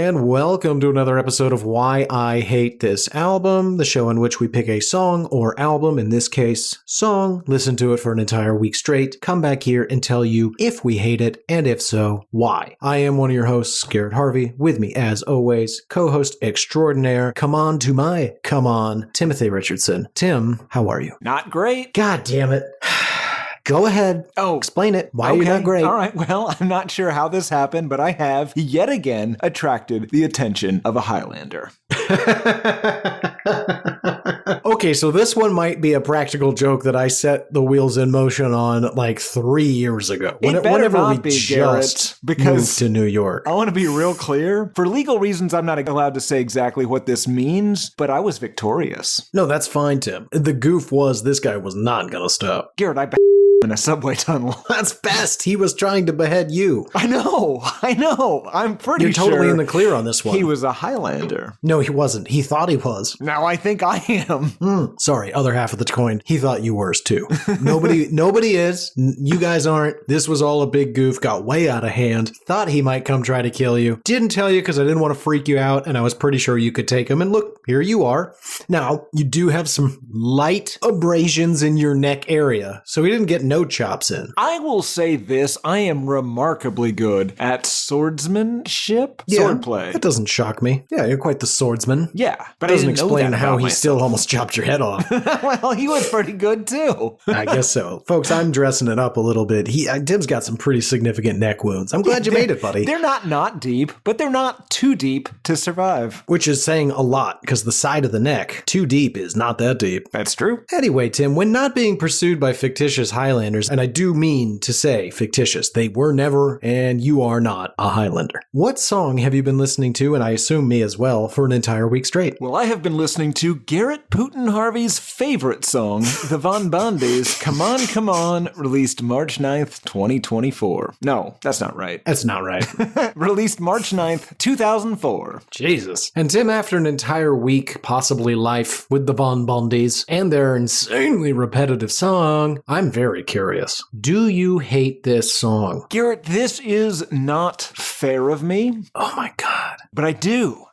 and welcome to another episode of Why I Hate This Album, the show in which we pick a song or album, in this case, song, listen to it for an entire week straight, come back here and tell you if we hate it, and if so, why. I am one of your hosts, Garrett Harvey. With me, as always, co-host extraordinaire, come on, Timothy Richardson. Tim, how are you? Not great. God damn it. Go ahead. Oh, explain it. Why are you not great? All right. Well, I'm not sure how this happened, but I have yet again attracted the attention of a Highlander. Okay, so this one might be a practical joke that I set the wheels in motion on like 3 years ago. Whenever we just moved to New York. I want to be real clear. For legal reasons, I'm not allowed to say exactly what this means, but I was victorious. No, that's fine, Tim. The goof was this guy was not going to stop. Garrett, I in a subway tunnel. That's best. He was trying to behead you. I know. I'm pretty sure. You're totally in the clear on this one. He was a Highlander. No, he wasn't. He thought he was. Now I think I am. Sorry, other half of the coin. He thought you were too. Nobody is. You guys aren't. This was all a big goof. Got way out of hand. Thought he might come try to kill you. Didn't tell you because I didn't want to freak you out, and I was pretty sure you could take him. And look, here you are. Now, you do have some light abrasions in your neck area, so he didn't get no chops in. I will say this, I am remarkably good at swordsmanship, swordplay. That doesn't shock me. Yeah, you're quite the swordsman. Yeah, but doesn't explain how he still almost chopped your head off. Well, he was pretty good too. I guess so. Folks, I'm dressing it up a little bit. Tim's got some pretty significant neck wounds. I'm glad you made it, buddy. They're not deep, but they're not too deep to survive. Which is saying a lot, because the side of the neck, too deep is not that deep. That's true. Anyway, Tim, when not being pursued by fictitious Highlanders, and I do mean to say fictitious, they were never, and you are not, a Highlander. What song have you been listening to, and I assume me as well, for an entire week straight? Well, I have been listening to Garrett Putin Harvey's favorite song, the Bondies, Come On, released March 9th, 2024. No, that's not right. That's not right. Released March 9th, 2004. Jesus. And Tim, after an entire week, possibly life, with the Bondies and their insanely repetitive song, I'm very curious. Do you hate this song? Garrett, this is not fair of me. Oh my God. But I do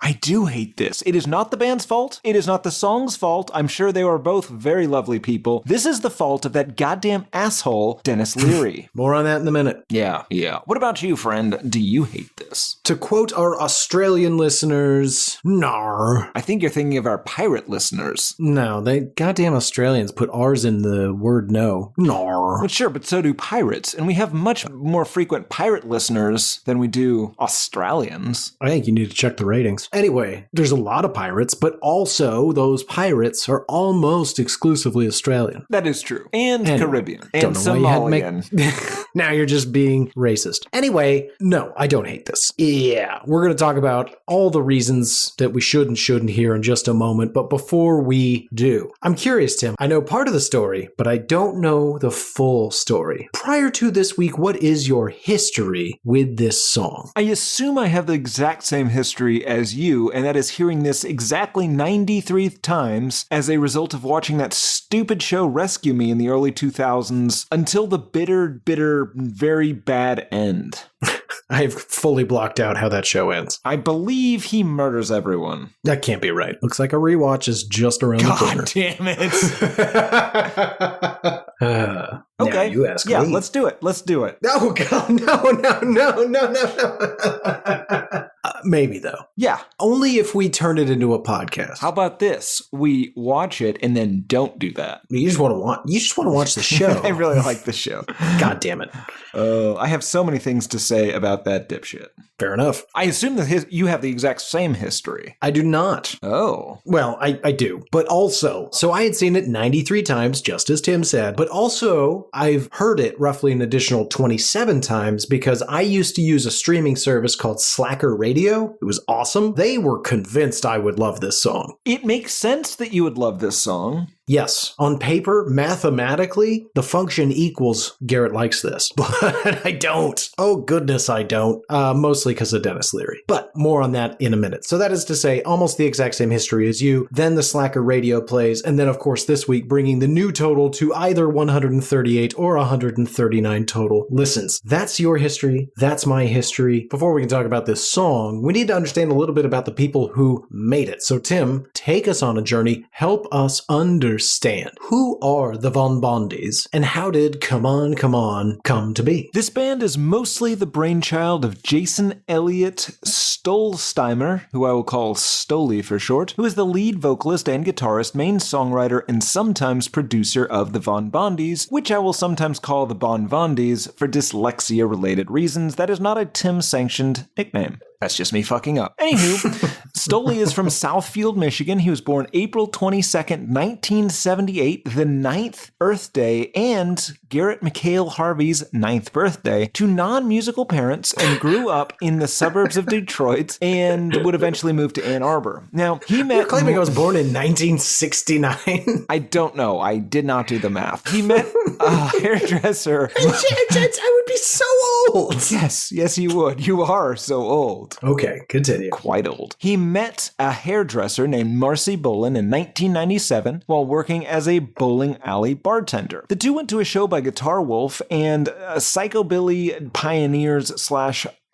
hate this. It is not the band's fault. It is not the song's fault. I'm sure they are both very lovely people. This is the fault of that goddamn asshole, Dennis Leary. More on that in a minute. Yeah. What about you, friend? Do you hate this? To quote our Australian listeners, nar. I think you're thinking of our pirate listeners. No, they goddamn Australians put R's in the word no. Nar. Well, sure, but so do pirates. And we have much more frequent pirate listeners than we do Australians. I think you need to check the ratings. Anyway, there's a lot of pirates, but also those pirates are almost exclusively Australian. That is true. And anyway, Caribbean. And Somalian. Now you're just being racist. Anyway, no, I don't hate this. Yeah, we're going to talk about all the reasons that we should and shouldn't hear in just a moment. But before we do, I'm curious, Tim. I know part of the story, but I don't know the full story. Prior to this week, what is your history with this song? I assume I have the exact same history as you, and that is hearing this exactly 93 times as a result of watching that stupid show Rescue Me in the early 2000s until the bitter, very bad end. I've fully blocked out how that show ends. I believe he murders everyone. That can't be right. Looks like a rewatch is just around the corner. God damn it. Okay. You ask me. Let's do it. Oh, God. No. Maybe, though. Yeah. Only if we turn it into a podcast. How about this? We watch it and then don't do that. You just want to watch the show. I really like the show. God damn it. I have so many things to say about that dipshit. Fair enough. I assume that you have the exact same history. I do not. Oh. Well, I do. But also, so I had seen it 93 times, just as Tim said, but also I've heard it roughly an additional 27 times because I used to use a streaming service called Slacker Radio. It was awesome. They were convinced I would love this song. It makes sense that you would love this song. Yes, on paper, mathematically, the function equals Garrett likes this, but I don't. Oh goodness, I don't. Mostly because of Dennis Leary. But more on that in a minute. So that is to say, almost the exact same history as you, then the Slacker radio plays, and then of course this week bringing the new total to either 138 or 139 total listens. That's your history. That's my history. Before we can talk about this song, we need to understand a little bit about the people who made it. So Tim, take us on a journey. Help us understand. Who are the Von Bondies, and how did Come On, Come On come to be? This band is mostly the brainchild of Jason Elliott Stolzheimer, who I will call Stoli for short, who is the lead vocalist and guitarist, main songwriter, and sometimes producer of the Von Bondies, which I will sometimes call the Bon Bondies for dyslexia-related reasons. That is not a Tim-sanctioned nickname. That's just me fucking up. Anywho, Stoli is from Southfield, Michigan. He was born April 22nd, 1978, the 9th Earth Day, and Garrett Mikhail Harvey's 9th birthday, to non-musical parents, and grew up in the suburbs of Detroit and would eventually move to Ann Arbor. Now, he met... You're claiming I was born in 1969? I don't know. I did not do the math. He met a hairdresser. I would be so old! Yes, you would. You are so old. Okay, continue. Quite old. He met a hairdresser named Marcy Bolin in 1997 while working as a bowling alley bartender. The two went to a show by Guitar Wolf and psychobilly pioneers /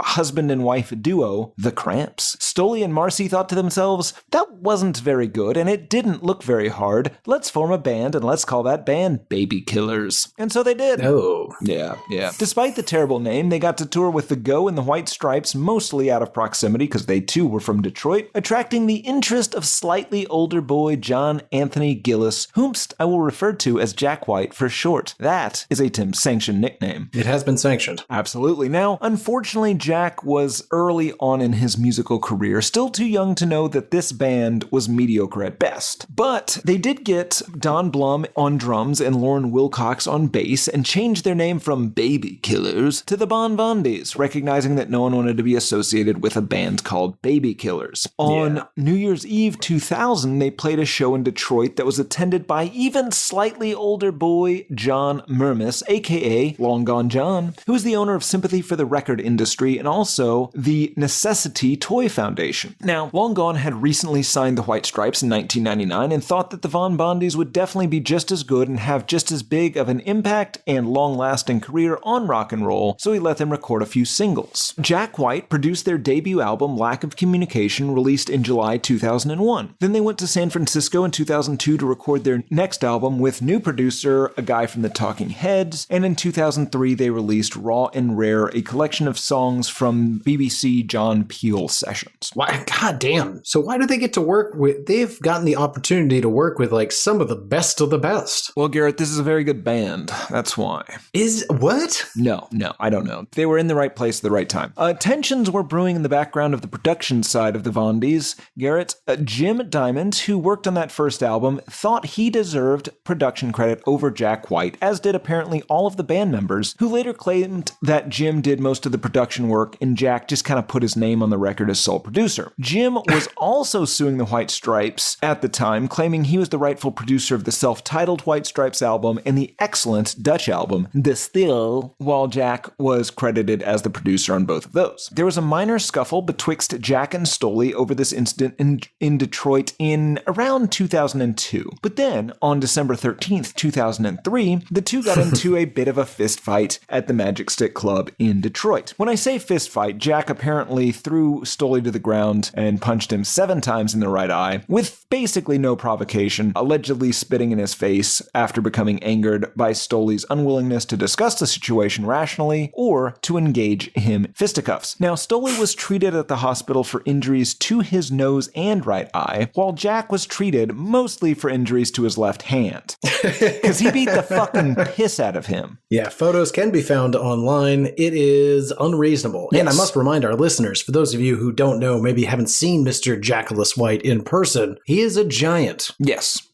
husband and wife duo, The Cramps. Stoli and Marcy thought to themselves, that wasn't very good and it didn't look very hard. Let's form a band and let's call that band Baby Killers. And so they did. Oh. Yeah. Despite the terrible name, they got to tour with the Go and the White Stripes, mostly out of proximity because they too were from Detroit, attracting the interest of slightly older boy John Anthony Gillis, whomst I will refer to as Jack White for short. That is a Tim-sanctioned nickname. It has been sanctioned. Absolutely. Now, unfortunately, Jack was early on in his musical career, still too young to know that this band was mediocre at best. But they did get Don Blum on drums and Lauren Wilcox on bass and changed their name from Baby Killers to the Bon Bondies, recognizing that no one wanted to be associated with a band called Baby Killers. On New Year's Eve 2000, they played a show in Detroit that was attended by even slightly older boy John Murmis, aka Long Gone John, who is the owner of Sympathy for the Record Industry and also the Necessity Toy Foundation. Now, Long Gone had recently signed the White Stripes in 1999 and thought that the Von Bondies would definitely be just as good and have just as big of an impact and long-lasting career on rock and roll, so he let them record a few singles. Jack White produced their debut album, Lack of Communication, released in July 2001. Then they went to San Francisco in 2002 to record their next album with new producer, a guy from the Talking Heads, and in 2003 they released Raw and Rare, a collection of songs from BBC John Peel sessions. Why? God damn. So why do they get to work with... They've gotten the opportunity to work with, like, some of the best of the best. Well, Garrett, this is a very good band. That's why. Is... What? No, I don't know. They were in the right place at the right time. Tensions were brewing in the background of the production side of the Bondies. Garrett, Jim Diamond, who worked on that first album, thought he deserved production credit over Jack White, as did apparently all of the band members, who later claimed that Jim did most of the production work and Jack just kind of put his name on the record as sole producer. Jim was also suing the White Stripes at the time, claiming he was the rightful producer of the self-titled White Stripes album and the excellent Dutch album, De Stil, while Jack was credited as the producer on both of those. There was a minor scuffle betwixt Jack and Stoli over this incident in Detroit in around 2002. But then, on December 13th, 2003, the two got into a bit of a fist fight at the Magic Stick Club in Detroit. When I say fist fight, Jack apparently threw Stoli to the ground and punched him 7 times in the right eye, with basically no provocation, allegedly spitting in his face after becoming angered by Stoli's unwillingness to discuss the situation rationally or to engage him in fisticuffs. Now, Stoli was treated at the hospital for injuries to his nose and right eye, while Jack was treated mostly for injuries to his left hand. Because he beat the fucking piss out of him. Yeah, photos can be found online. It is unreasonable. Yes. And I must remind our listeners, for those of you who don't know, maybe haven't seen Mr. Jackalus White in person, he is a giant. Yes.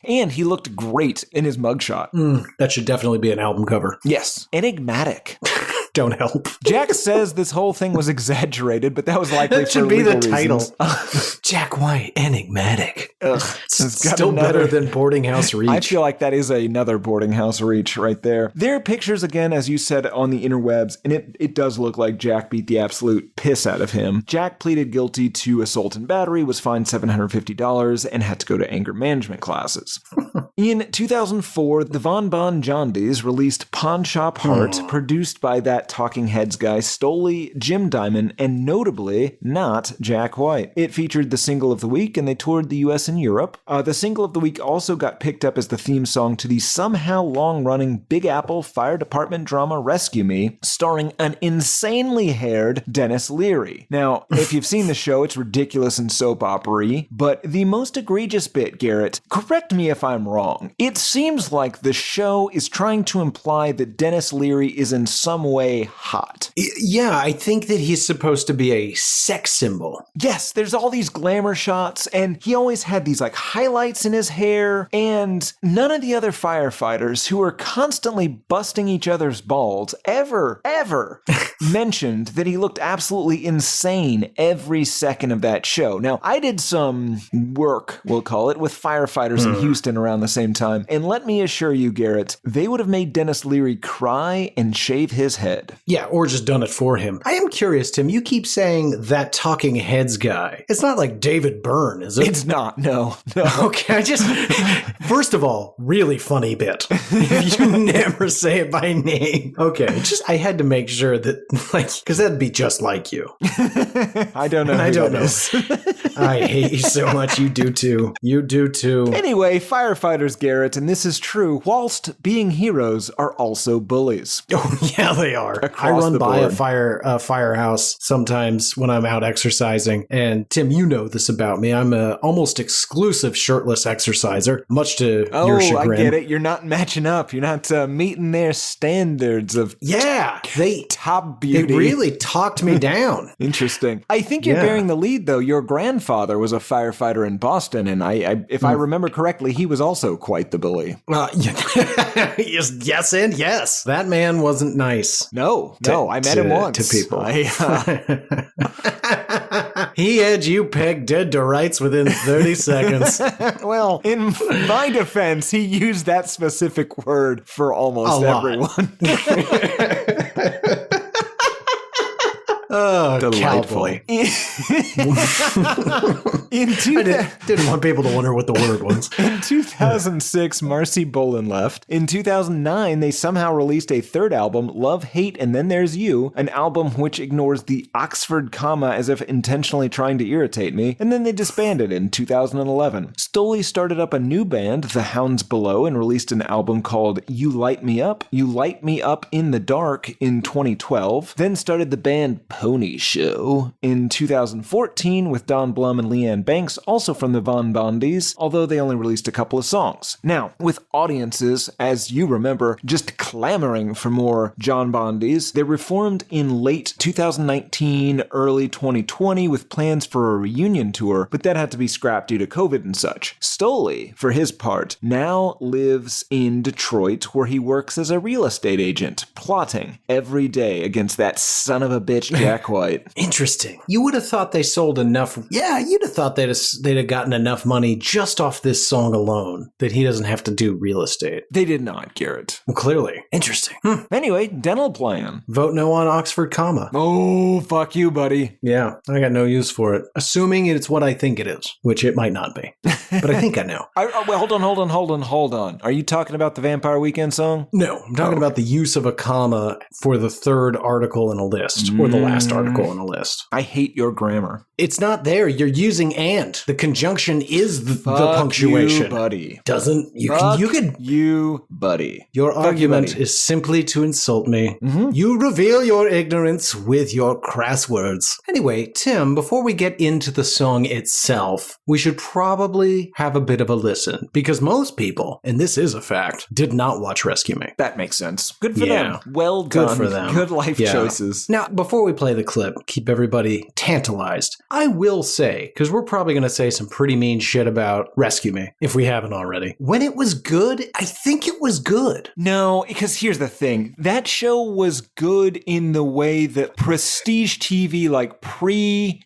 And he looked great in his mugshot. That should definitely be an album cover. Yes. Enigmatic. Don't help. Jack says this whole thing was exaggerated, but that was likely for legal reasons. That should be the title. Jack White, Enigmatic. Ugh, Still better than Boarding House Reach. I feel like that is another Boarding House Reach right there. There are pictures, again, as you said, on the interwebs, and it does look like Jack beat the absolute piss out of him. Jack pleaded guilty to assault and battery, was fined $750, and had to go to anger management classes. In 2004, the Bondies released Pawn Shop Heart, produced by that Talking Heads guy, Stoli, Jim Diamond, and notably not Jack White. It featured the single of the week, and they toured the US and Europe. The single of the week also got picked up as the theme song to the somehow long-running Big Apple Fire Department drama Rescue Me, starring an insanely haired Dennis Leary. Now, if you've seen the show, it's ridiculous and soap opera-y, but the most egregious bit, Garrett, correct me if I'm wrong, it seems like the show is trying to imply that Dennis Leary is in some way hot. Yeah, I think that he's supposed to be a sex symbol. Yes, there's all these glamour shots, and he always had these like highlights in his hair, and none of the other firefighters who were constantly busting each other's balls ever mentioned that he looked absolutely insane every second of that show. Now, I did some work, we'll call it, with firefighters in Houston around the same time, and let me assure you, Garrett, they would have made Dennis Leary cry and shave his head. Yeah, or just done it for him. I am curious, Tim, you keep saying that Talking Heads guy. It's not like David Byrne, is it? It's not, no. Okay, first of all, really funny bit. You never say it by name. Okay, I had to make sure that, because that'd be just like you. I don't know. I don't know. I hate you so much. You do too. You do too. Anyway, firefighters, Garrett, and this is true, whilst being heroes are also bullies. Oh, yeah, they are. I run by a firehouse sometimes when I'm out exercising. And Tim, you know this about me. I'm an almost exclusive shirtless exerciser, much to your chagrin. I get it. You're not matching up. You're not meeting their standards of top beauty. They really talked me down. Interesting. I think you're bearing the lead, though. Your grandfather was a firefighter in Boston, and if I remember correctly, he was also quite the bully. Yes, and yes. That man wasn't nice. No, I met him once. To people. He had you pegged dead to rights within 30 seconds. Well, in my defense, he used that specific word for almost everyone. Oh, cowboy. I didn't want people to wonder what the word was. In 2006, Marcy Bolan left. In 2009, they somehow released a third album, Love, Hate, and Then There's You, an album which ignores the Oxford comma as if intentionally trying to irritate me, and then they disbanded in 2011. Stoli started up a new band, The Hounds Below, and released an album called You Light Me Up in the Dark in 2012, then started the band Pony Show in 2014 with Don Blum and Leanne Banks, also from the Bondies, although they only released a couple of songs. Now, with audiences, as you remember, just clamoring for more John Bondies, they reformed in late 2019, early 2020 with plans for a reunion tour, but that had to be scrapped due to COVID and such. Stoli, for his part, now lives in Detroit where he works as a real estate agent, plotting every day against that son of a bitch Jack White. Interesting. You would have thought they sold enough. Yeah, you'd have thought they'd have gotten enough money just off this song alone that he doesn't have to do real estate. They did not, Garrett. Well, clearly. Interesting. Anyway, dental plan. Vote no on Oxford comma. Oh, fuck you, buddy. Yeah, I got no use for it. Assuming it's what I think it is, which it might not be. But I think I know. Well, hold on. Are you talking about the Vampire Weekend song? No, I'm talking about the use of a comma for the third article in a list, or the last article in a list. I hate your grammar. It's not there. You're using and. The conjunction is the punctuation. You, buddy. Doesn't you could you, buddy. Your argument is simply to insult me. Mm-hmm. You reveal your ignorance with your crass words. Anyway, Tim, before we get into the song itself, we should probably have a bit of a listen, because most people, and this is a fact, did not watch Rescue Me. That makes sense. Good for them. Well done. Good for them. Good life choices. Now, before we play play the clip, keep everybody tantalized. I will say, because we're probably going to say some pretty mean shit about Rescue Me, if we haven't already. When it was good, I think it was good. No, because here's the thing. That show was good in the way that prestige TV, like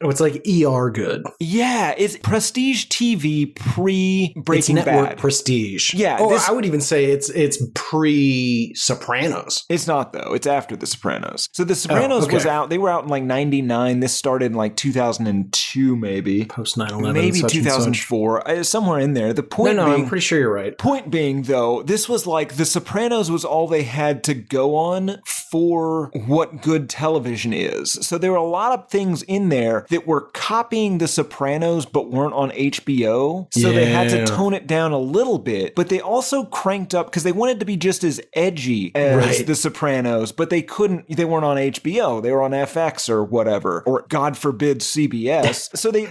Oh, it's like ER good. Yeah, it's prestige TV pre-Breaking It's network Bad. prestige. Yeah. I would even say it's pre-Sopranos. It's not, though. It's after The Sopranos. So The Sopranos was out. They were out in like 99. This started in like 2002, maybe. Post 9/11. Maybe 2004. Somewhere in there. The point No, being, I'm pretty sure you're right. Point being, though, this was like The Sopranos was all they had to go on for what good television is. So there were a lot of things in there that were copying The Sopranos but weren't on HBO. So they had to tone it down a little bit, but they also cranked up because they wanted to be just as edgy as The Sopranos, but they weren't on HBO. They were on FX or whatever, or God forbid CBS. So they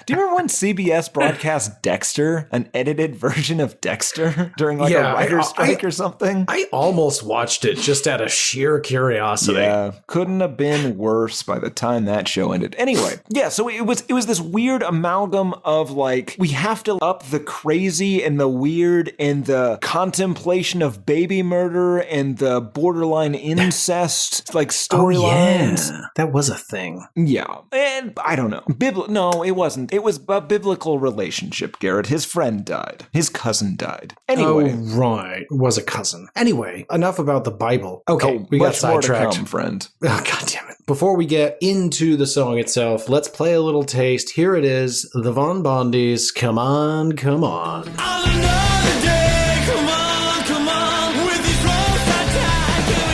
do you remember when CBS broadcast Dexter, an edited version of Dexter during like a writer's strike or something? I almost watched it just out of sheer curiosity. Yeah, couldn't have been worse by the time that show ended. Anyway, yeah, so it was this weird amalgam of like, we have to up the crazy and the weird and the contemplation of baby murder and the borderline incest like storylines. Oh, yeah. That was a thing. Yeah, and I don't know. No, it wasn't. It was a biblical relationship, Garrett. His friend died. His cousin died. Anyway. Oh, right. It was a cousin. Anyway, enough about the Bible. Okay, we got sidetracked. More to come, friend. Oh, God damn it. Before we get into the song itself, let's play a little taste. Here it is, the Von Bondies, Come On, Come On.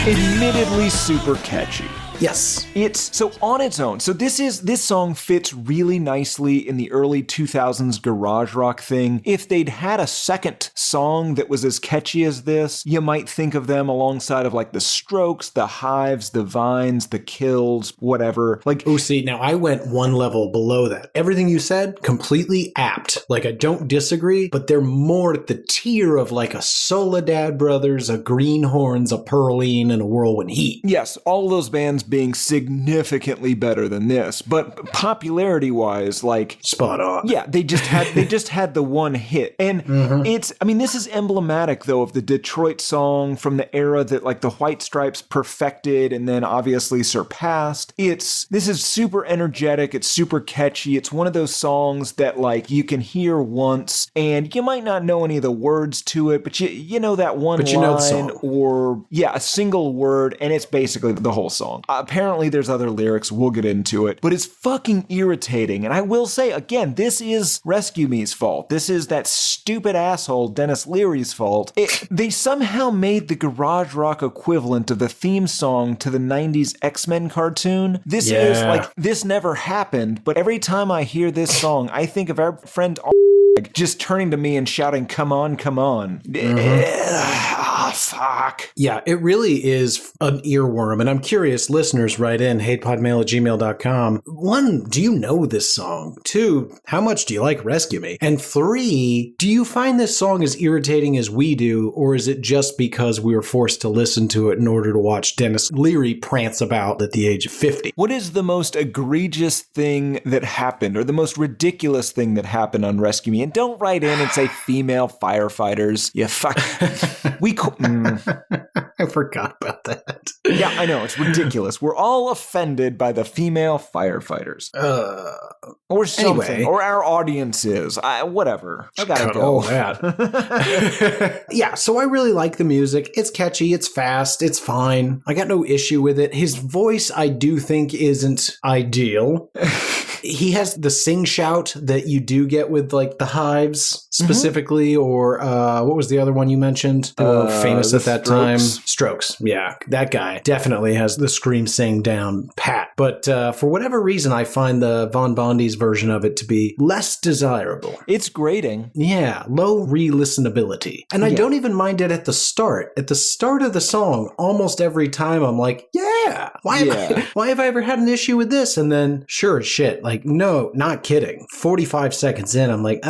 Admittedly super catchy. Yes. It's so on its own. So this song fits really nicely in the early 2000s garage rock thing. If they'd had a second song that was as catchy as this, you might think of them alongside of like the Strokes, the Hives, the Vines, the Kills, whatever. Like, oh, see, now I went one level below that. Everything you said, completely apt. Like, I don't disagree, but they're more at the tier of like a Soledad Brothers, a Greenhorns, a Pearline, and a Whirlwind Heat. Yes, all those bands being significantly better than this, but popularity-wise, like, spot on. Yeah, they just had the one hit, and this is emblematic though of the Detroit song from the era that like the White Stripes perfected and then obviously surpassed. This is super energetic. It's super catchy. It's one of those songs that like you can hear once, and you might not know any of the words to it, but you know that one line, know the song. Or a single word, and it's basically the whole song. Apparently there's other lyrics, we'll get into it, but it's fucking irritating. And I will say, again, this is Rescue Me's fault. This is that stupid asshole Dennis Leary's fault. They somehow made the garage rock equivalent of the theme song to the 90s X-Men cartoon. This is like, this never happened, but every time I hear this song, I think of our friend just turning to me and shouting, "Come on, come on." Fuck. Yeah, it really is an earworm. And I'm curious, listeners, write in, hatepodmail@gmail.com. 1, do you know this song? 2, how much do you like Rescue Me? And 3, do you find this song as irritating as we do, or is it just because we were forced to listen to it in order to watch Dennis Leary prance about at the age of 50? What is the most egregious thing that happened, or the most ridiculous thing that happened on Rescue Me? And don't write in and say female firefighters. You fuck. I forgot about that. Yeah, I know. It's ridiculous. We're all offended by the female firefighters. Or something. Anyway. Or our audience is. Whatever. I gotta Cut go. all that. Yeah, so I really like the music. It's catchy. It's fast. It's fine. I got no issue with it. His voice, I do think, isn't ideal. He has the sing shout that you do get with like the Hives specifically, or what was the other one you mentioned? They were famous at that time. Strokes. Yeah, that guy definitely has the scream sing down pat. But for whatever reason, I find the Von Bondies version of it to be less desirable. It's grating. Yeah, low re-listenability. And I don't even mind it at the start. At the start of the song, almost every time I'm like, yeah! yeah. Why have I ever had an issue with this? And then, sure as shit, like, no, not kidding. 45 seconds in, I'm like,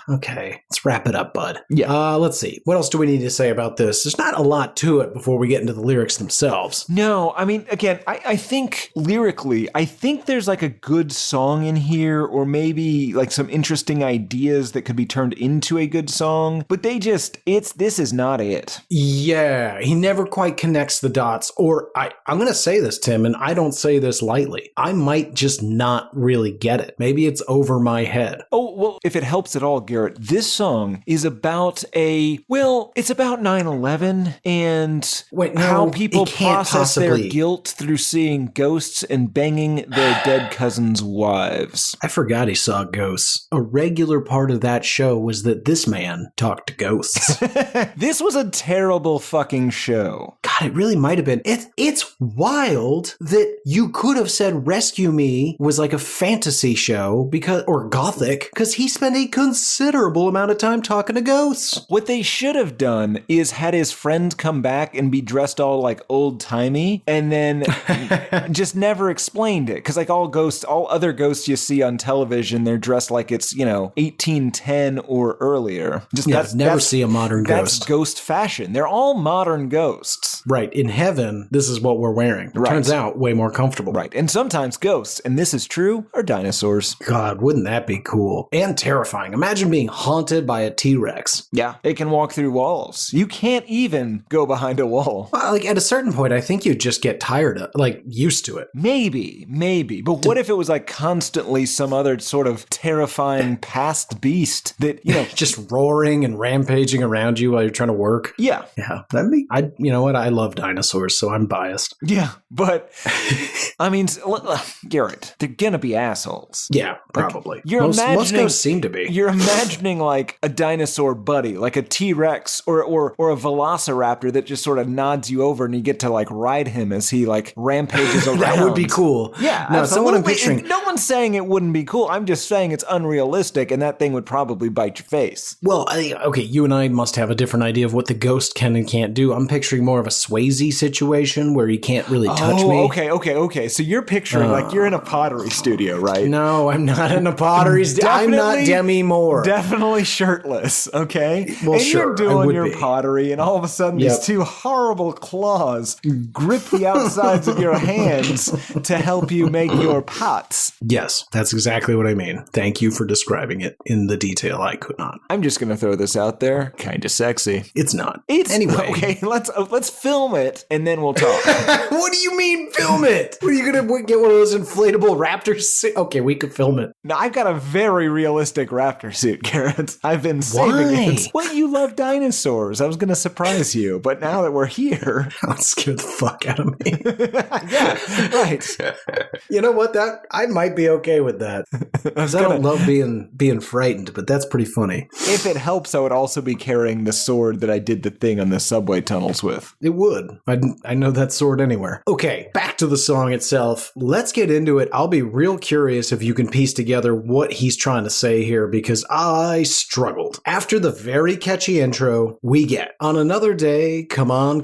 okay, let's wrap it up, bud. Yeah. Let's see. What else do we need to say about this? There's not a lot to it before we get into the lyrics themselves. No, I mean, again, I think lyrically, I think there's like a good song in here, or maybe like some interesting ideas that could be turned into a good song, but this is not it. Yeah, he never quite connects the dots. Or I'm going to say this, Tim, and I don't say this lightly. I might just not really get it. Maybe it's over my head. Oh, well, if it helps at all, Garrett, this song is about it's about 9/11 and how people process their guilt through seeing ghosts and banging their dead cousins' wives. I forgot he saw ghosts. A regular part of that show was that this man talked to ghosts. This was a terrible fucking show. God, it really might have been. It's wild that you could have said Rescue Me was like a fantasy show or gothic, because he spent a considerable amount of time talking to ghosts. What they should have done is had his friend come back and be dressed all like old-timey, and then just never explained it. Because like all other ghosts you see on television, they're dressed like it's, 1810 or earlier. Never see a modern ghost. That's ghost fashion. They're all modern ghosts. Right. In heaven, this is what we're wearing. It turns out way more comfortable. Right. And sometimes ghosts, and this is true, are dinosaurs. God, wouldn't that be cool? And terrifying. Imagine being haunted by a T-Rex. Yeah. It can walk through walls. You can't even go behind a wall. Well, like at a certain point, I think you just get tired of, used to it. Maybe. But what if it was like constantly some other sort of terrifying past beast that, just roaring and rampaging around you while you're trying to work? Yeah. Yeah. You know what? I love dinosaurs, so I'm biased. Yeah. But, I mean, Garrett, they're gonna be assholes. Yeah, probably. Most ghosts seem to be. You're imagining like a dinosaur buddy, like a T-Rex or a velociraptor that just sort of nods you over and you get to like ride him as he like rampages around. That would be cool. Yeah, no, that's what I'm picturing. No one's saying it wouldn't be cool. I'm just saying it's unrealistic and that thing would probably bite your face. Well, okay, you and I must have a different idea of what the ghost can and can't do. I'm picturing more of a Swayze situation where he can't really touch me. Okay. So you're picturing like you're in a pottery studio, right? No, I'm not in a pottery studio. I'm not Demi Moore. Definitely shirtless, okay? Well, and sure, you're doing your pottery, and all of a sudden these two horrible claws grip the outsides of your hands to help you make your pots. Yes, that's exactly what I mean. Thank you for describing it in the detail I could not. I'm just going to throw this out there. Kind of sexy. It's not. Anyway. Okay, let's film it, and then we'll talk. What do you mean film it? What, are you going to get one of those inflatable raptor suits? Okay, we could film it. No, I've got a very realistic raptor suit, Garrett. I've been saving it. Well, you love dinosaurs. I was going to surprise you, but now that we're here... Don't scare the fuck out of me. Yeah, right. You know what? I might be okay with that. Because I don't love being frightened, but that's pretty funny. If it helps, I would also be carrying the sword that I did the thing on the subway tunnels with. It would. I know that sword anywhere. Okay, back to the song itself. Let's get into it. I'll be real curious if you can piece together what he's trying to say here, because I struggled. After the very catchy intro, we get, on another day, come on,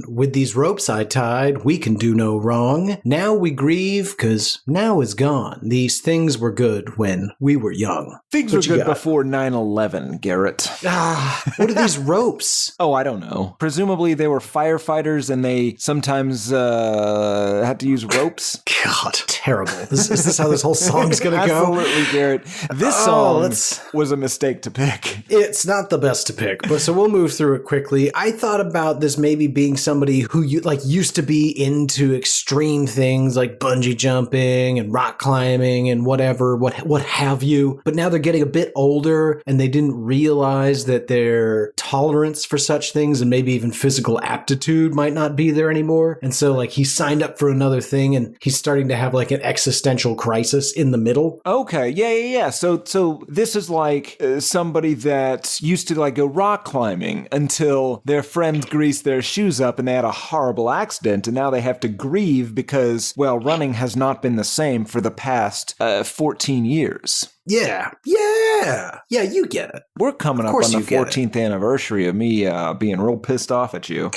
with these ropes I tied, we can do no wrong. Now we grieve, cause now is gone. These things were good when we were young. Things were good before 9/11, Garrett. What are these ropes? Oh, I don't know. Presumably they were firefighters and they sometimes had to use ropes. God, terrible. Is this how this whole song's gonna go? Absolutely, Garrett. This song was a mistake to pick. It's not the best to pick, but so we'll move through it quickly. I thought about this maybe being somebody who used to be into extreme things like bungee jumping and rock climbing and whatever, what have you. But now they're getting a bit older and they didn't realize that their tolerance for such things and maybe even physical aptitude might not be there anymore. And so he signed up for another thing and he's starting to have an existential crisis in the middle. Okay, yeah. So this is like somebody that used to go rock climbing until their friend greased their shoes up and they had a horrible accident and now they have to grieve because, running has not been the same for the past 14 years. Yeah. Yeah. Yeah, you get it. We're coming up on the you get 14th anniversary of me being real pissed off at you.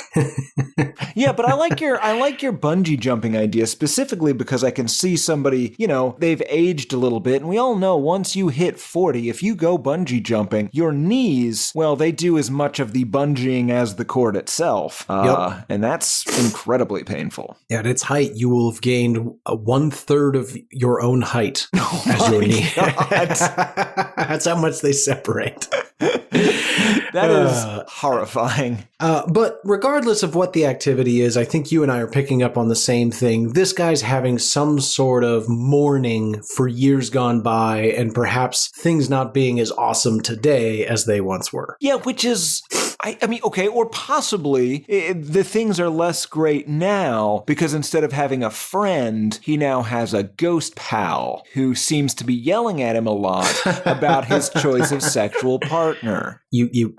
Yeah, but I like your bungee jumping idea specifically because I can see somebody, they've aged a little bit, and we all know once you hit 40, if you go bungee jumping, your knees, well, they do as much of the bungeeing as the cord itself. Yep. And that's incredibly painful. Yeah, at its height, you will have gained 1/3 of your own height as your knee. That's how much they separate. That is horrifying. But regardless of what the activity is, I think you and I are picking up on the same thing. This guy's having some sort of mourning for years gone by and perhaps things not being as awesome today as they once were. Yeah, which is... I mean, okay, or possibly the things are less great now because instead of having a friend, he now has a ghost pal who seems to be yelling at him a lot about his choice of sexual partner.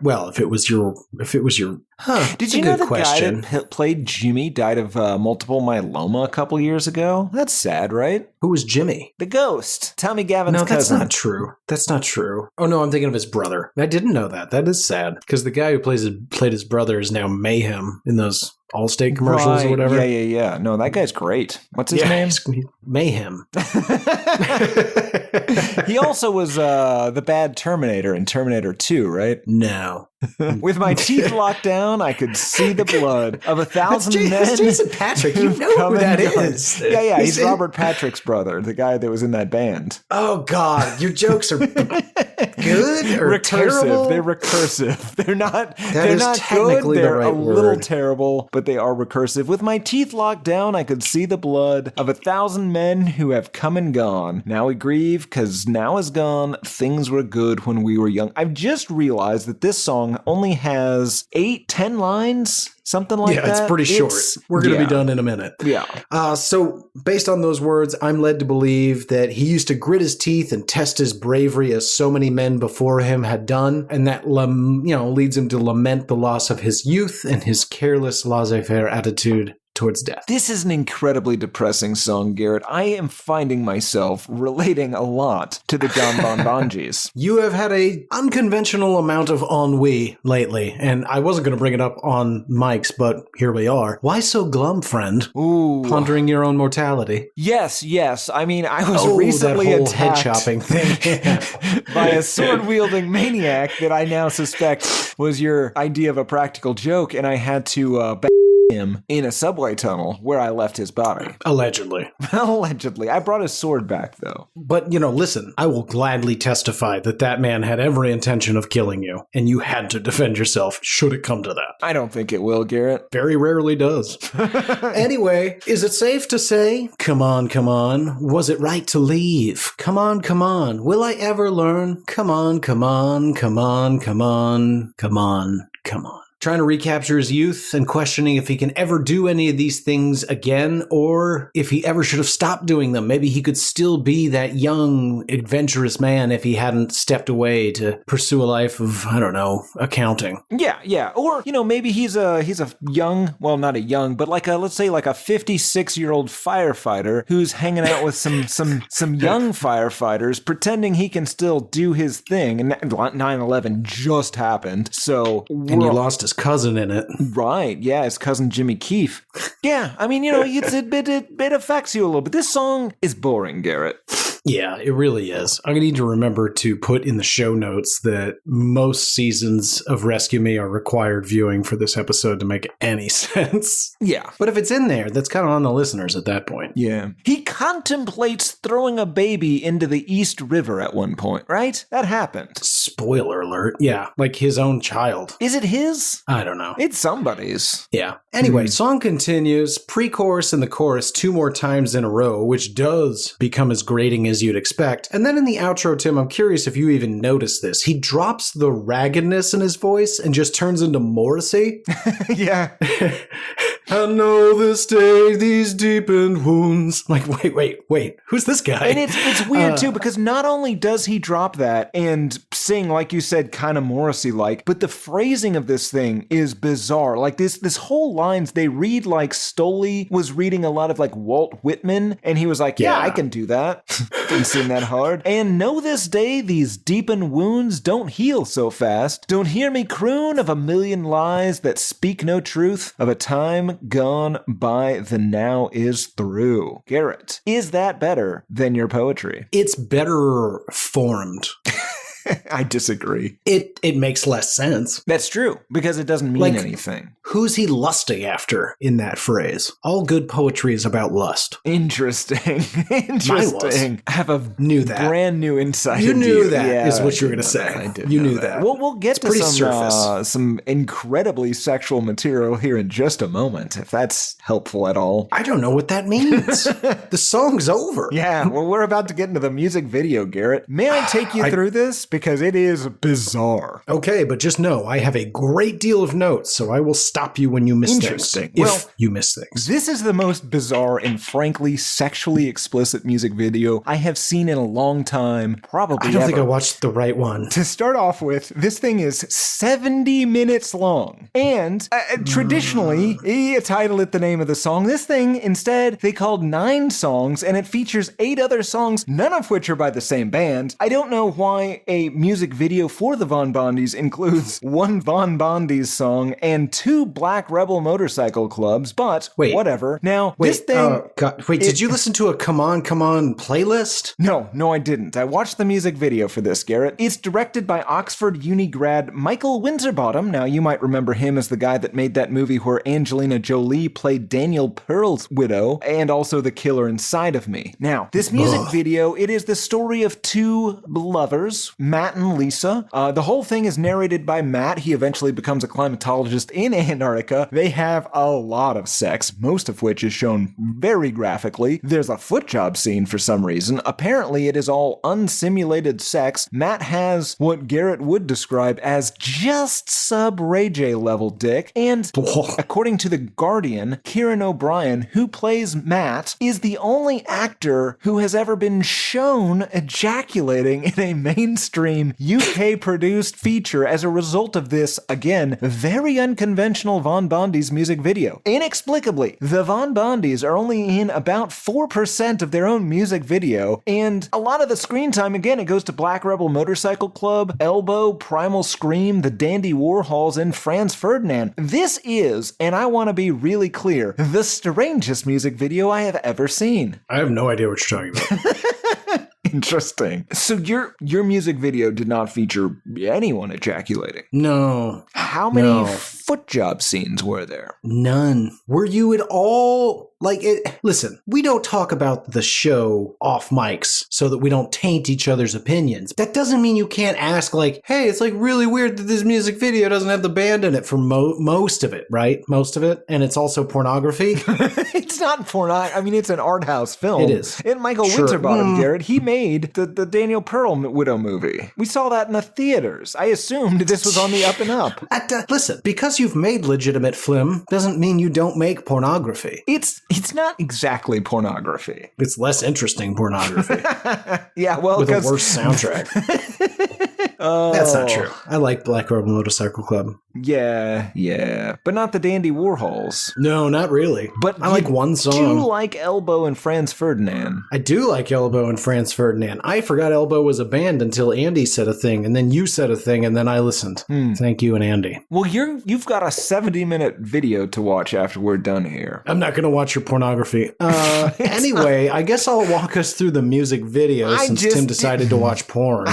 Well, if it was your, Did you know the guy that played Jimmy died of multiple myeloma a couple years ago? That's sad, right? Who was Jimmy? The ghost. Tommy Gavin's cousin. No, that's not true. That's not true. Oh, no, I'm thinking of his brother. I didn't know that. That is sad. Because the guy who played his brother is now Mayhem in those Allstate commercials or whatever. Yeah. No, that guy's great. What's his name? Mayhem. He also was the bad Terminator in Terminator 2, right? No. With my teeth locked down, I could see the blood of 1,000 men. That's Jason Patrick. You know who that is. Yeah. He's Robert Patrick's brother, the guy that was in that band. Oh, God. Your jokes are good or recursive. terrible? They're recursive. They're not technically good. They're the right a little word. Terrible, but they are recursive. With my teeth locked down, I could see the blood of 1,000 men who have come and gone. Now we grieve, because now is gone. Things were good when we were young. I've just realized that this song only has 8-10 lines. Something like that. Yeah, it's pretty short. We're going to be done in a minute. Yeah. So, based on those words, I'm led to believe that he used to grit his teeth and test his bravery as so many men before him had done, and that leads him to lament the loss of his youth and his careless laissez-faire attitude towards death. This is an incredibly depressing song, Garrett. I am finding myself relating a lot to the John Bondies. You have had a unconventional amount of ennui lately, and I wasn't going to bring it up on mics, but here we are. Why so glum, friend? Ooh. Pondering your own mortality. Yes. I mean, I was recently that whole attacked head chopping thing. by a sword-wielding maniac that I now suspect was your idea of a practical joke, and I had to him in a subway tunnel where I left his body. Allegedly. Allegedly. I brought his sword back, though. But, listen, I will gladly testify that man had every intention of killing you, and you had to defend yourself should it come to that. I don't think it will, Garrett. Very rarely does. Anyway, is it safe to say, come on, was it right to leave? Come on, will I ever learn? Come on. Trying to recapture his youth and questioning if he can ever do any of these things again, or if he ever should have stopped doing them. Maybe he could still be that young, adventurous man if he hadn't stepped away to pursue a life of, accounting. Yeah. Or, maybe he's a young, well, not a young, but let's say like a 56-year-old firefighter who's hanging out with some young firefighters, pretending he can still do his thing. And 9/11 just happened, so... And you lost his cousin in it. Right, yeah, his cousin Jimmy Keefe. Yeah, I mean, it affects you a little bit. This song is boring, Garrett. Yeah, it really is. I'm going to need to remember to put in the show notes that most seasons of Rescue Me are required viewing for this episode to make any sense. Yeah. But if it's in there, that's kind of on the listeners at that point. Yeah. He contemplates throwing a baby into the East River at one point, right? That happened. Spoiler alert. Yeah, like his own child. Is it his? I don't know. It's somebody's. Yeah. Anyway, song continues, pre-chorus and the chorus 2 more times in a row, which does become as grating as you'd expect. And then in the outro, Tim, I'm curious if you even noticed this. He drops the raggedness in his voice and just turns into Morrissey. Yeah. I know this day, these deepened wounds. Like, wait. Who's this guy? And it's weird, too, because not only does he drop that and sing, like you said, kind of Morrissey-like, but the phrasing of this thing is bizarre. Like, this whole lines, they read like Stoley was reading a lot of, like, Walt Whitman, and he was like, yeah, I can do that. Didn't seem that hard. And know this day, these deepened wounds don't heal so fast. Don't hear me croon of a million lies that speak no truth, of a time gone by the now is through. Garrett, is that better than your poetry? It's better formed. I disagree. It makes less sense. That's true, because it doesn't mean anything. Who's he lusting after in that phrase? All good poetry is about lust. Interesting. I have a brand new insight. You knew that is what you were going to say. I did. You knew that. Well, we'll get to some incredibly sexual material here in just a moment, if that's helpful at all. I don't know what that means. The song's over. Yeah, well, we're about to get into the music video, Garrett. May I take you through this? Because it is bizarre. Okay, but just know I have a great deal of notes, so I will stop you when you miss things. Interesting. If you miss things. This is the most bizarre and frankly sexually explicit music video I have seen in a long time, probably I don't think I watched the right one. To start off with, this thing is 70 minutes long. And traditionally, you title it the name of the song. This thing, instead, they called 9 songs, and it features 8 other songs, none of which are by the same band. I don't know why a music video for the Von Bondies includes 1 Von Bondies song and 2 Black Rebel Motorcycle Clubs, but whatever. Now, this thing... did you listen to a Come On playlist? No, I didn't. I watched the music video for this, Garrett. It's directed by Oxford Uni grad Michael Winterbottom. Now, you might remember him as the guy that made that movie where Angelina Jolie played Daniel Pearl's widow, and also the killer inside of me. Now, this music video, it is the story of 2 lovers, Matt and Lisa. The whole thing is narrated by Matt. He eventually becomes a climatologist in Antarctica. They have a lot of sex, most of which is shown very graphically. There's a foot job scene for some reason. Apparently, it is all unsimulated sex. Matt has what Garrett would describe as just sub-Ray J level dick. And according to The Guardian, Kieran O'Brien, who plays Matt, is the only actor who has ever been shown ejaculating in a mainstream UK-produced feature as a result of this, again, very unconventional Von Bondies music video. Inexplicably, the Von Bondies are only in about 4% of their own music video, and a lot of the screen time, again, it goes to Black Rebel Motorcycle Club, Elbow, Primal Scream, the Dandy Warhols, and Franz Ferdinand. This is, and I want to be really clear, the strangest music video I have ever seen. I have no idea what you're talking about. Interesting. So your music video did not feature anyone ejaculating? No. How many foot job scenes were there? None. Were you at all... listen, we don't talk about the show off mics so that we don't taint each other's opinions. That doesn't mean you can't ask, hey, it's really weird that this music video doesn't have the band in it for most of it, right? Most of it. And it's also pornography. It's not pornography. I mean, it's an art house film. It is. And Michael Winterbottom, Garrett, he made the Daniel Pearl widow movie. We saw that in the theaters. I assumed this was on the up and up. Listen, because you've made legitimate film doesn't mean you don't make pornography. It's not exactly pornography. It's less interesting pornography. Yeah, well, with a worse soundtrack. That's not true. I like Black Rebel Motorcycle Club. Yeah. But not the Dandy Warhols. No, not really. But I like one song. Do you like Elbow and Franz Ferdinand? I do like Elbow and Franz Ferdinand. I forgot Elbow was a band until Andy said a thing, and then you said a thing, and then I listened. Thank you and Andy. Well, you've got a 70-minute video to watch after we're done here. I'm not going to watch your pornography. Anyway, I guess I'll walk us through the music video since Tim decided to watch porn.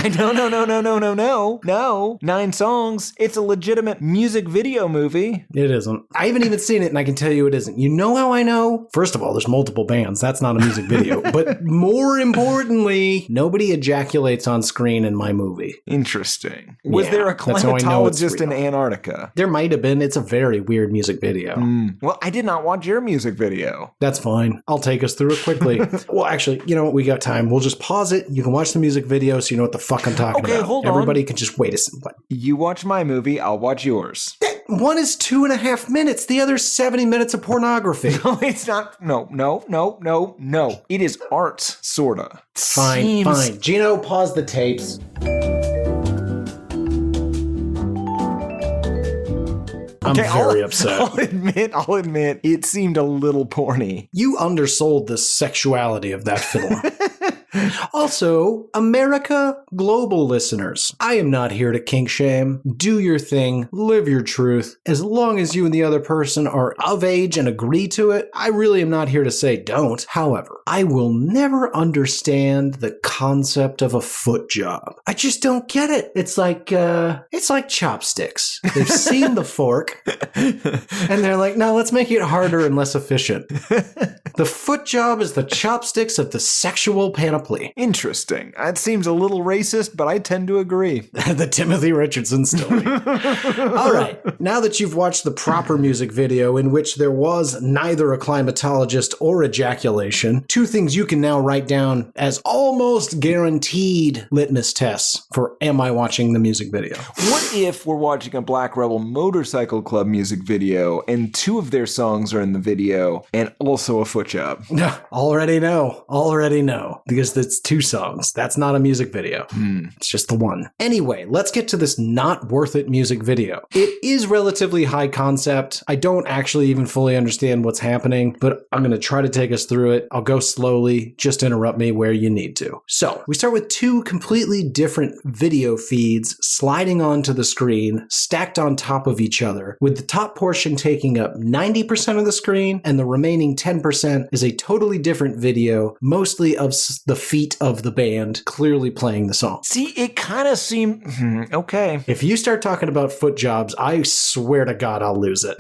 No. 9 songs. It's a legitimate music video movie. It isn't. I haven't even seen it, and I can tell you it isn't. You know how I know? First of all, there's multiple bands. That's not a music video. But more importantly, nobody ejaculates on screen in my movie. Interesting. Was there a climatologist in Antarctica? There might have been. It's a very weird music video. Well, I did not watch your music video. That's fine. I'll take us through it quickly. Well, actually, you know what? We got time. We'll just pause it. You can watch the music video so you know what the fuck I'm talking about. Okay, hold on. Everybody can just wait a second. You watch my movie, I'll watch yours. One is 2.5 minutes. The other's 70 minutes of pornography. No, it's not. No. It is art, sorta. Fine. Gino, pause the tapes. I'm very upset. I'll admit, it seemed a little porny. You undersold the sexuality of that film. Also, America, global listeners, I am not here to kink shame. Do your thing, live your truth. As long as you and the other person are of age and agree to it, I really am not here to say don't. However, I will never understand the concept of a foot job. I just don't get it. It's like chopsticks. They've seen the fork, and they're like, no, let's make it harder and less efficient. The foot job is the chopsticks of the sexual panoply. Interesting. That seems a little racist, but I tend to agree. The Timothy Richardson story. All right. Now that you've watched the proper music video in which there was neither a climatologist or ejaculation, two things you can now write down as almost guaranteed litmus tests for am I watching the music video? What if we're watching a Black Rebel Motorcycle Club music video and two of their songs are in the video and also a foot job? Already know. Because it's two songs. That's not a music video. It's just the one. Anyway, let's get to this not worth it music video. It is relatively high concept. I don't actually even fully understand what's happening, but I'm going to try to take us through it. I'll go slowly. Just interrupt me where you need to. So we start with two completely different video feeds sliding onto the screen, stacked on top of each other, with the top portion taking up 90% of the screen and the remaining 10% is a totally different video, mostly of the feet of the band clearly playing the song. See, it kind of seemed... okay. If you start talking about foot jobs, I swear to God I'll lose it.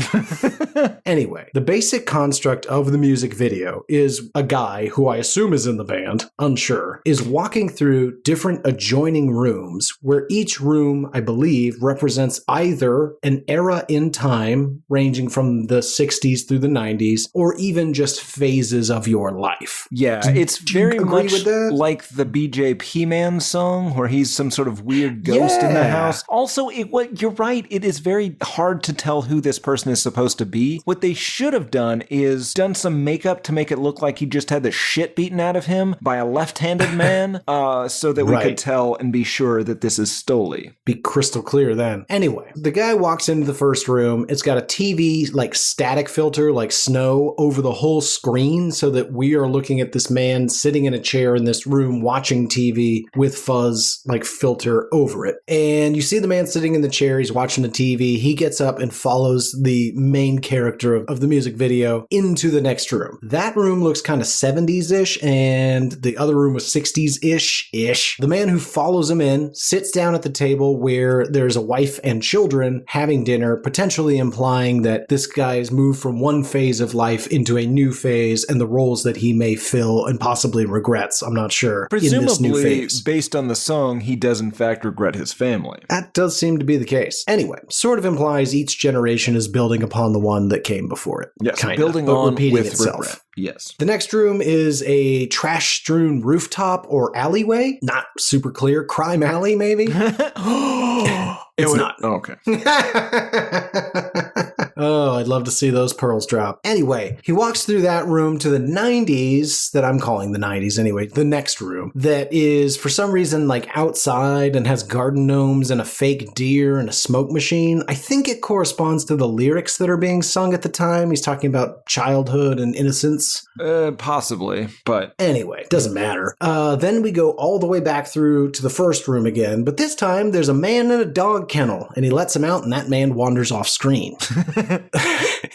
Anyway, the basic construct of the music video is a guy who I assume is in the band, unsure, is walking through different adjoining rooms where each room, I believe, represents either an era in time ranging from the 60s through the 90s or even just phases of your life. Yeah, it's very much like the BJP Man song where he's some sort of weird ghost in the house. Also, you're right, it is very hard to tell who this person is supposed to be. What they should have done is done some makeup to make it look like he just had the shit beaten out of him by a left-handed man so that we could tell and be sure that this is Stoli. Be crystal clear then. Anyway, the guy walks into the first room. It's got a TV like static filter like snow over the whole screen so that we are looking at this man sitting in a chair in this room watching TV with fuzz like filter over it. And you see the man sitting in the chair, he's watching the TV, he gets up and follows the main character of the music video into the next room. That room looks kind of 70s-ish and the other room was 60s-ish. The man who follows him in sits down at the table where there's a wife and children having dinner, potentially implying that this guy has moved from one phase of life into a new phase and the roles that he may fill and possibly regrets. I'm not sure. Presumably, based on the song, he does in fact regret his family. That does seem to be the case. Anyway, sort of implies each generation is building upon the one that came before it. Yes, kinda, building on repeating with itself. regret. Yes. The next room is a trash-strewn rooftop or alleyway. Not super clear. Crime alley, maybe? It's not. Oh, okay. Oh, I'd love to see those pearls drop. Anyway, he walks through that room to the 90s, that I'm calling the 90s anyway, the next room, that is for some reason like outside and has garden gnomes and a fake deer and a smoke machine. I think it corresponds to the lyrics that are being sung at the time. He's talking about childhood and innocence. Possibly, but... Anyway, doesn't matter. Then we go all the way back through to the first room again, but this time there's a man in a dog kennel, and he lets him out and that man wanders off screen.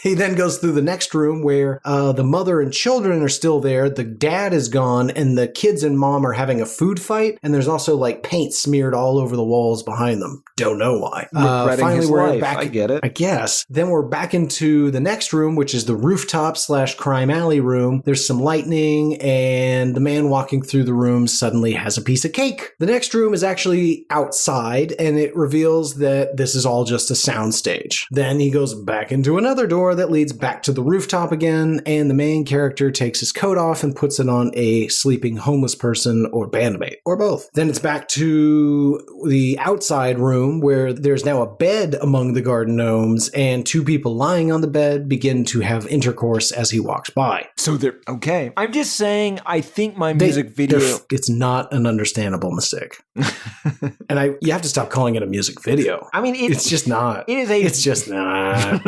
He then goes through the next room where the mother and children are still there, the dad is gone, and the kids and mom are having a food fight, and there's also like paint smeared all over the walls behind them. Don't know why. Regretting his life. I get it. I guess. Then we're back into the next room, which is the rooftop/crime alley room. There's some lightning, and the man walking through the room suddenly has a piece of cake. The next room is actually outside, and it reveals that this is all just a soundstage. Then he goes back back into another door that leads back to the rooftop again, and the main character takes his coat off and puts it on a sleeping homeless person or bandmate, or both. Then it's back to the outside room where there's now a bed among the garden gnomes, and two people lying on the bed begin to have intercourse as he walks by. So they're okay. I'm just saying, I think my music video... It's not an understandable mistake. And you have to stop calling it a music video. I mean, it's just not. It's just not.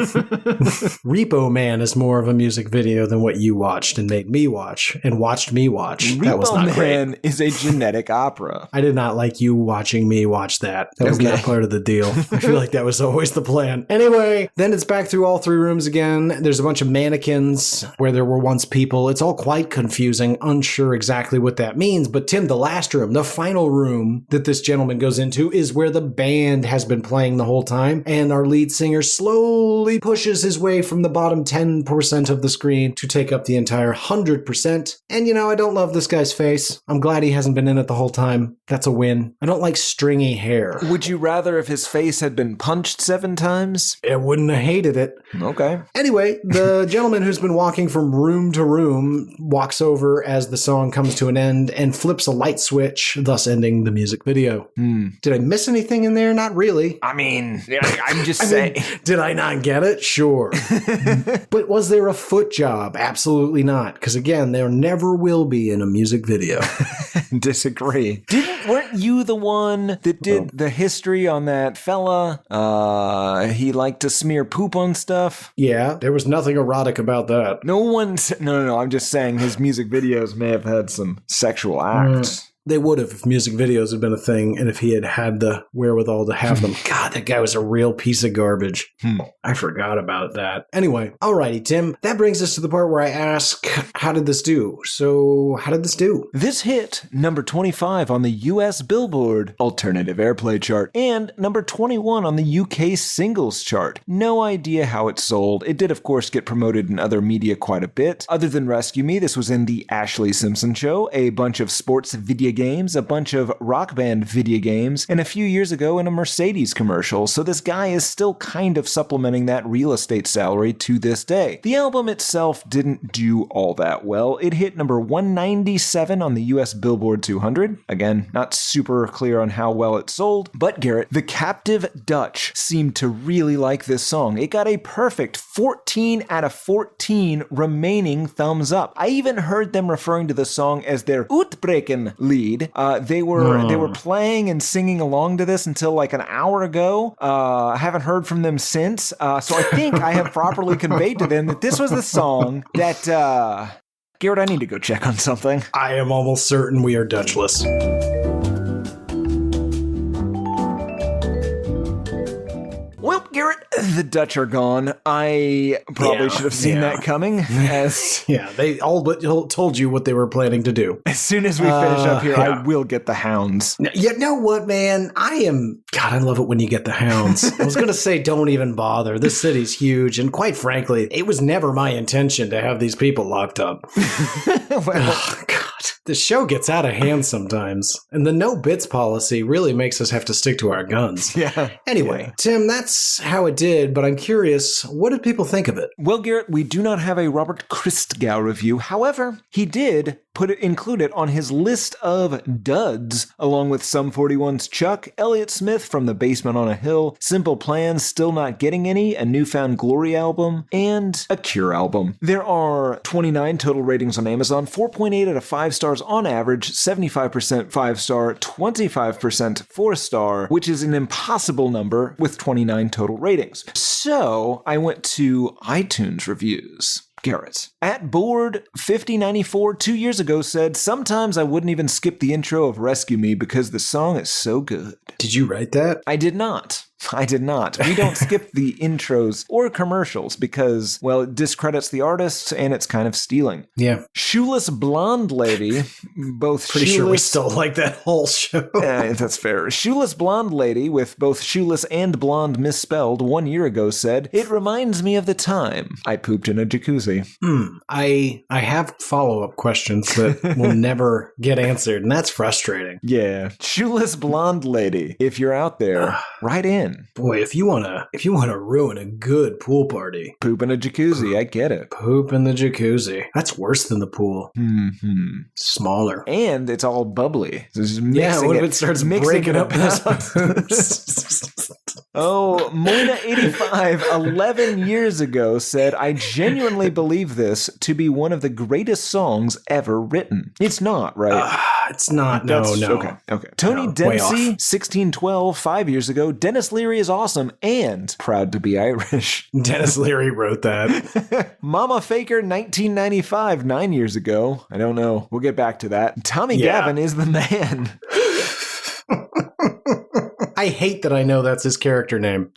Repo Man is more of a music video than what you watched and made me watch and watched me watch. That was not Repo Man is a genetic opera. I did not like you watching me watch that. That was not part of the deal. I feel like that was always the plan. Anyway, then it's back through all three rooms again. There's a bunch of mannequins where there were once people. It's all quite confusing, unsure exactly what that means. But Tim, the last room, the final room that this gentleman goes into is where the band has been playing the whole time. And our lead singer slowly pushes his way from the bottom 10% of the screen to take up the entire 100%. And I don't love this guy's face. I'm glad he hasn't been in it the whole time. That's a win. I don't like stringy hair. Would you rather if his face had been punched 7 times? I wouldn't have hated it. Okay. Anyway, the gentleman who's been walking from room to room walks over as the song comes to an end and flips a light switch, thus ending the music video. Did I miss anything in there? Not really. I mean, I'm just saying. Did I not get it? Sure. But was there a foot job? Absolutely not. Because again, there never will be in a music video. Disagree. Weren't you the one that did the history on that fella? He liked to smear poop on stuff. Yeah, there was nothing erotic about that. No. I'm just saying his music videos may have had some sexual acts. They would have if music videos had been a thing and if he had had the wherewithal to have them. God, that guy was a real piece of garbage. I forgot about that. Anyway, alrighty, Tim. That brings us to the part where I ask, how did this do? So, how did this do? This hit number 25 on the US Billboard Alternative Airplay chart and number 21 on the UK Singles chart. No idea how it sold. It did, of course, get promoted in other media quite a bit. Other than Rescue Me, this was in The Ashley Simpson Show, a bunch of sports video games, a bunch of Rock Band video games, and a few years ago in a Mercedes commercial, so this guy is still kind of supplementing that real estate salary to this day. The album itself didn't do all that well. It hit number 197 on the US Billboard 200. Again, not super clear on how well it sold, but Garrett, the captive Dutch seemed to really like this song. It got a perfect 14 out of 14 remaining thumbs up. I even heard them referring to the song as their Uitbreken lead. They were playing and singing along to this until like an hour ago. I haven't heard from them since. So I think I have properly conveyed to them that this was the song that, Garrett, I need to go check on something. I am almost certain we are Dutchless. Well, Garrett, the Dutch are gone. I probably should have seen that coming. They all but told you what they were planning to do. As soon as we finish up here, I will get the hounds. You know what, man? God, I love it when you get the hounds. I was going to say don't even bother. This city's huge, and quite frankly, it was never my intention to have these people locked up. Oh, God. The show gets out of hand sometimes, and the no bits policy really makes us have to stick to our guns. Yeah. Anyway, Tim, that's how it did, but I'm curious, what did people think of it? Well, Garrett, we do not have a Robert Christgau review. However, he did include it on his list of duds, along with Sum 41's Chuck, Elliott Smith from The Basement on a Hill, Simple Plans, Still Not Getting Any, a Newfound Glory album, and a Cure album. There are 29 total ratings on Amazon, 4.8 out of 5 stars on average, 75% 5-star, 25% 4-star, which is an impossible number with 29 total ratings. So I went to iTunes reviews. Garrett, at Board 5094 2 years ago said, sometimes I wouldn't even skip the intro of Rescue Me because the song is so good. Did you write that? I did not. We don't skip the intros or commercials because, well, it discredits the artist and it's kind of stealing. Yeah. Shoeless Blonde Lady, both Pretty sure we still like that whole show. That's fair. Shoeless Blonde Lady, with both shoeless and blonde misspelled, 1 year ago said, it reminds me of the time I pooped in a jacuzzi. I have follow-up questions that will never get answered, and that's frustrating. Yeah. Shoeless Blonde Lady, if you're out there, write in. man. Boy, if you wanna ruin a good pool party, Poop in a jacuzzi, I get it. poop in the jacuzzi. That's worse than the pool. Mm-hmm. Smaller. And it's all bubbly. So just Yeah, what if it starts breaking up those about. poops? Oh, Moina85, 11 years ago, said, I genuinely believe this to be one of the greatest songs ever written. It's not, right? It's not. No. Okay. Tony No, way Dempsey, off. 1612, 5 years ago, Dennis Leary is awesome and proud to be Irish. Dennis Leary wrote that. Mama Faker, 1995, 9 years ago. I don't know. We'll get back to that. Tommy Yeah. Gavin is the man. I hate that I know that's his character name.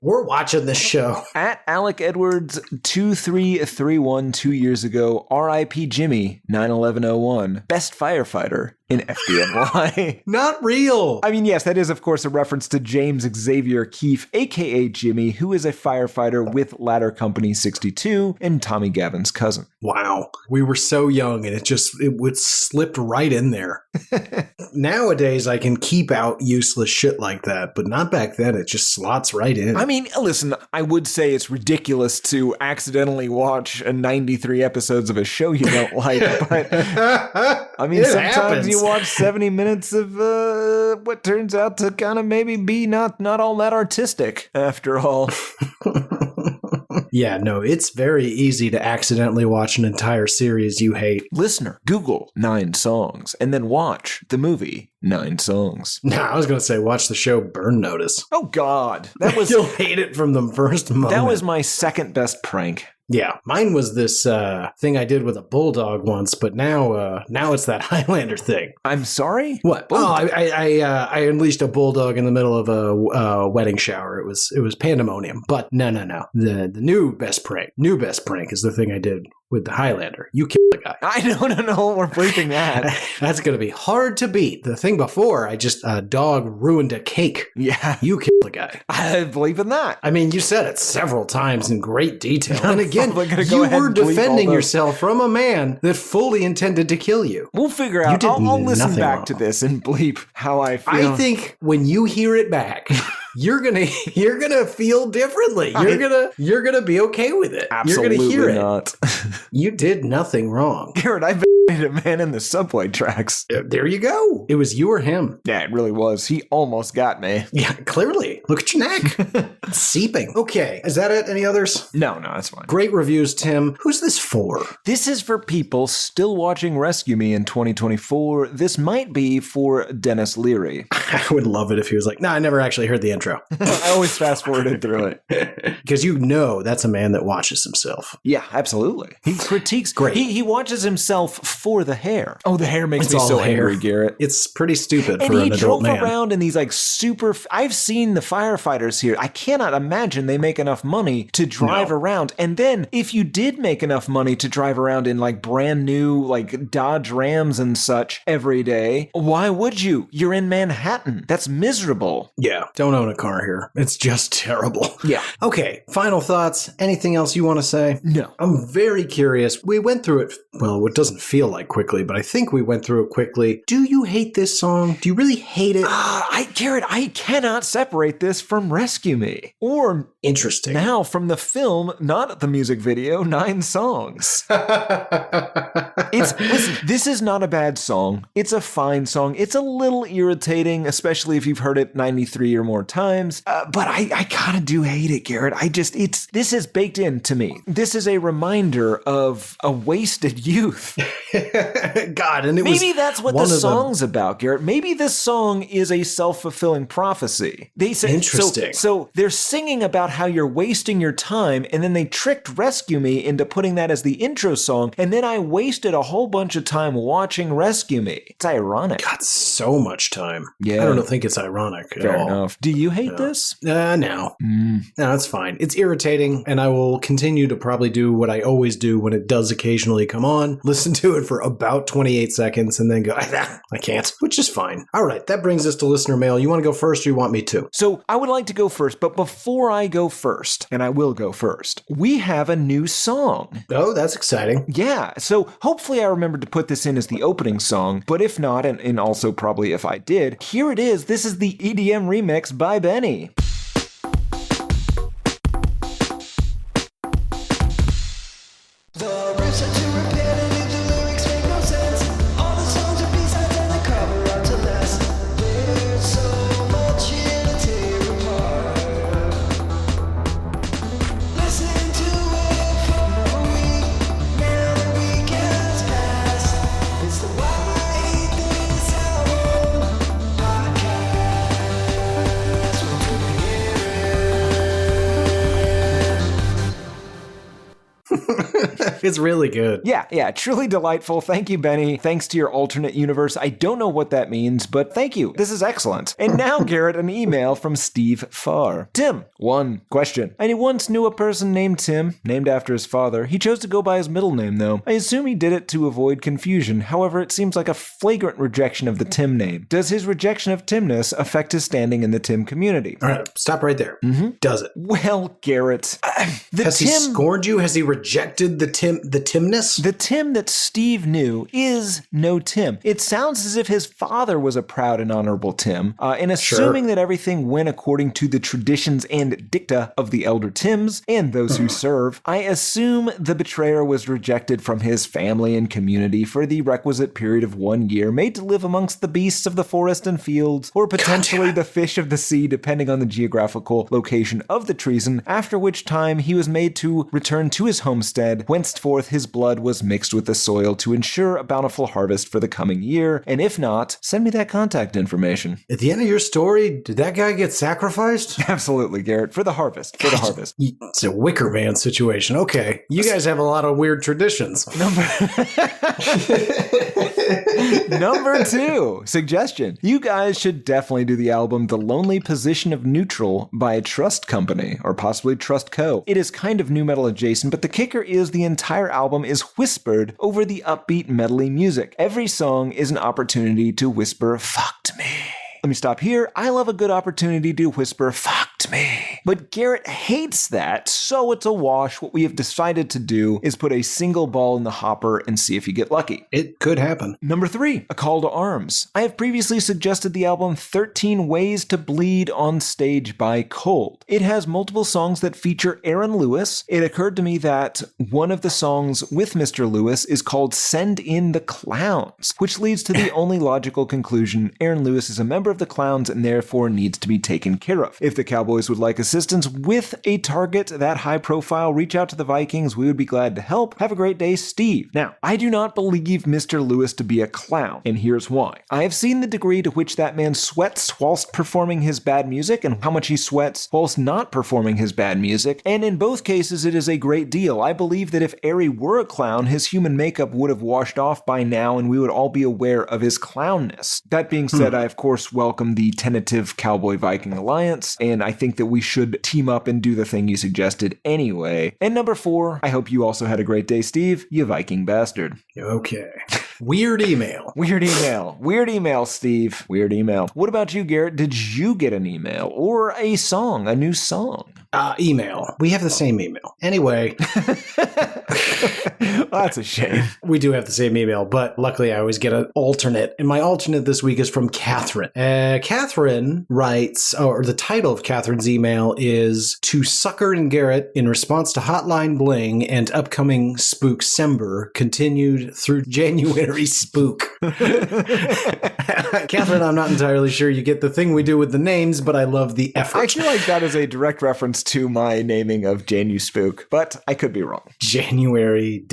We're watching this show. At Alec Edwards 2331 2 years ago, R.I.P. Jimmy 9/11/01, best firefighter in FDNY. Not real. I mean, yes, that is, of course, a reference to James Xavier Keefe, a.k.a. Jimmy, who is a firefighter with Ladder Company 62 and Tommy Gavin's cousin. Wow. We were so young and it would slipped right in there. Nowadays, I can keep out useless shit like that, but not back then. It just slots right in. I mean, listen, I would say it's ridiculous to accidentally watch 93 episodes of a show you don't like, but I mean, sometimes happens. you watch 70 minutes of what turns out to kind of maybe be not all that artistic after all. Yeah, no, it's very easy to accidentally watch an entire series you hate. Listener, Google 9 songs and then watch the movie 9 songs. No, I was going to say watch the show Burn Notice. Oh, God. That was You'll hate it from the first moment. that was my second best prank. Yeah, mine was this thing I did with a bulldog once, but now it's that Highlander thing. I'm sorry? What? Oh, I unleashed a bulldog in the middle of a wedding shower. It was pandemonium. But no. The new best prank is the thing I did with the Highlander. You killed the guy. No, we're bleeping that. That's going to be hard to beat. The thing before, a dog ruined a cake. Yeah. You killed the guy. I believe in that. I mean, you said it several times in great detail. And again, probably gonna go you ahead were and bleep all defending those. yourself from a man that fully intended to kill you. We'll figure out. did I'll listen nothing back wrong. to this and bleep how I feel. I think when you hear it back, you're gonna feel differently. You're gonna be okay with it. Absolutely you're gonna hear not. it. You did nothing wrong. Garrett, I made a man in the subway tracks. There you go. It was you or him. Yeah, it really was. He almost got me. Yeah, clearly. Look at your neck. It's seeping. Okay, is that it? Any others? No, that's fine. Great reviews, Tim. Who's this for? This is for people still watching Rescue Me in 2024. This might be for Dennis Leary. I would love it if he was like, no, I never actually heard the intro. I always fast forwarded through it. Because that's a man that watches himself. Yeah, absolutely. He critiques. Great. He watches himself for the hair. Oh, the hair makes It's me all so hair. angry, Garrett. It's pretty stupid And for he an adult drove man. around in these like super. I've seen the firefighters here. I cannot imagine they make enough money to drive around. And then if you did make enough money to drive around in like brand new like Dodge Rams and such every day, why would you? You're in Manhattan. That's miserable. Yeah, don't own a car here. It's just terrible. Yeah. Okay, final thoughts. Anything else you want to say? No. I'm very curious. We went through it, well, it doesn't feel like quickly, but I think we went through it quickly. Do you hate this song? Do you really hate it? Garrett, I cannot separate this from Rescue Me. Or Interesting. now from the film, not the music video, 9 songs. Listen, this is not a bad song. It's a fine song. It's a little irritating, especially if you've heard it 93 or more times. But I kind of do hate it, Garrett. This is baked into me. This is a reminder of a wasted youth. God, and it was Maybe that's what the one of song's about, Garrett. Maybe this song is a self-fulfilling prophecy. They say Interesting. So they're singing about how you're wasting your time, and then they tricked Rescue Me into putting that as the intro song, and then I wasted a whole bunch of time watching Rescue Me. It's ironic. got so much time. Yeah. I don't think it's ironic at Fair all. enough. Do you hate this? No. No, it's fine. It's irritating, and I will continue to probably do what I always do when it does occasionally come on. Listen to it for about 28 seconds and then go, I can't, which is fine. All right, that brings us to listener mail. You want to go first or you want me to? So I would like to go first, but before I go first, and I will go first, we have a new song. Oh, that's exciting. Yeah, so Hopefully I remembered to put this in as the opening song, but if not, and also probably if I did, here it is. This is the EDM remix by Benny. It's really good. Yeah, truly delightful. Thank you, Benny. Thanks to your alternate universe. I don't know what that means, but thank you. This is excellent. And now, Garrett, an email from Steve Farr. Tim, 1 question. I once knew a person named Tim, named after his father. He chose to go by his middle name, though. I assume he did it to avoid confusion. However, it seems like a flagrant rejection of the Tim name. Does his rejection of Timness affect his standing in the Tim community? All right, stop right there. Does it? Well, Garrett, Has he scorned you? Has he rejected the Timness? The Tim that Steve knew is no Tim. It sounds as if his father was a proud and honorable Tim, and assuming that everything went according to the traditions and dicta of the elder Tims and those who serve, I assume the betrayer was rejected from his family and community for the requisite period of 1 year, made to live amongst the beasts of the forest and fields, or potentially the fish of the sea, depending on the geographical location of the treason, after which time he was made to return to his homestead, whenceforth his blood was mixed with the soil to ensure a bountiful harvest for the coming year, and if not, send me that contact information. At the end of your story, did that guy get sacrificed? Absolutely, Garrett, for the harvest. It's a Wicker Man situation. Okay, you guys have a lot of weird traditions. Number 2, suggestion. You guys should definitely do the album The Lonely Position of Neutral by Trust Company, or possibly Trust Co. It is kind of nu metal adjacent, but the kicker is the entire album is whispered over the upbeat metally music. Every song is an opportunity to whisper, "Fucked me." Let me stop here. I love a good opportunity to whisper, "Fucked me." But Garrett hates that, so it's a wash. What we have decided to do is put a single ball in the hopper and see if you get lucky. It could happen. Number 3, A Call to Arms. I have previously suggested the album 13 Ways to Bleed on Stage by Cold. It has multiple songs that feature Aaron Lewis. It occurred to me that one of the songs with Mr. Lewis is called Send in the Clowns, which leads to the only logical conclusion: Aaron Lewis is a member of the Clowns and therefore needs to be taken care of. If the Cowboys would like assistance with a target that high profile, reach out to the Vikings. We would be glad to help. Have a great day, Steve. Now, I do not believe Mr. Lewis to be a clown, and here's why. I have seen the degree to which that man sweats whilst performing his bad music and how much he sweats whilst not performing his bad music, and in both cases it is a great deal. I believe that if Ari were a clown, his human makeup would have washed off by now and we would all be aware of his clownness. That being said, I of course welcome the tentative Cowboy-Viking alliance, and I think that we should team up and do the thing you suggested anyway. And number 4, I hope you also had a great day, Steve, you Viking bastard. Okay. Weird email. Weird email, Steve. Weird email. What about you, Garrett? Did you get an email or a song, a new song? Email. We have the same email. Anyway. That's a shame. We do have the same email, but luckily I always get an alternate. And my alternate this week is from Catherine. Catherine writes, or the title of Catherine's email is To Sucker and Garrett in response to Hotline Bling and upcoming Spooksember, continued through January Spook. Catherine, I'm not entirely sure you get the thing we do with the names, but I love the effort. I feel like that is a direct reference to my naming of Janu Spook, but I could be wrong. January-Spook.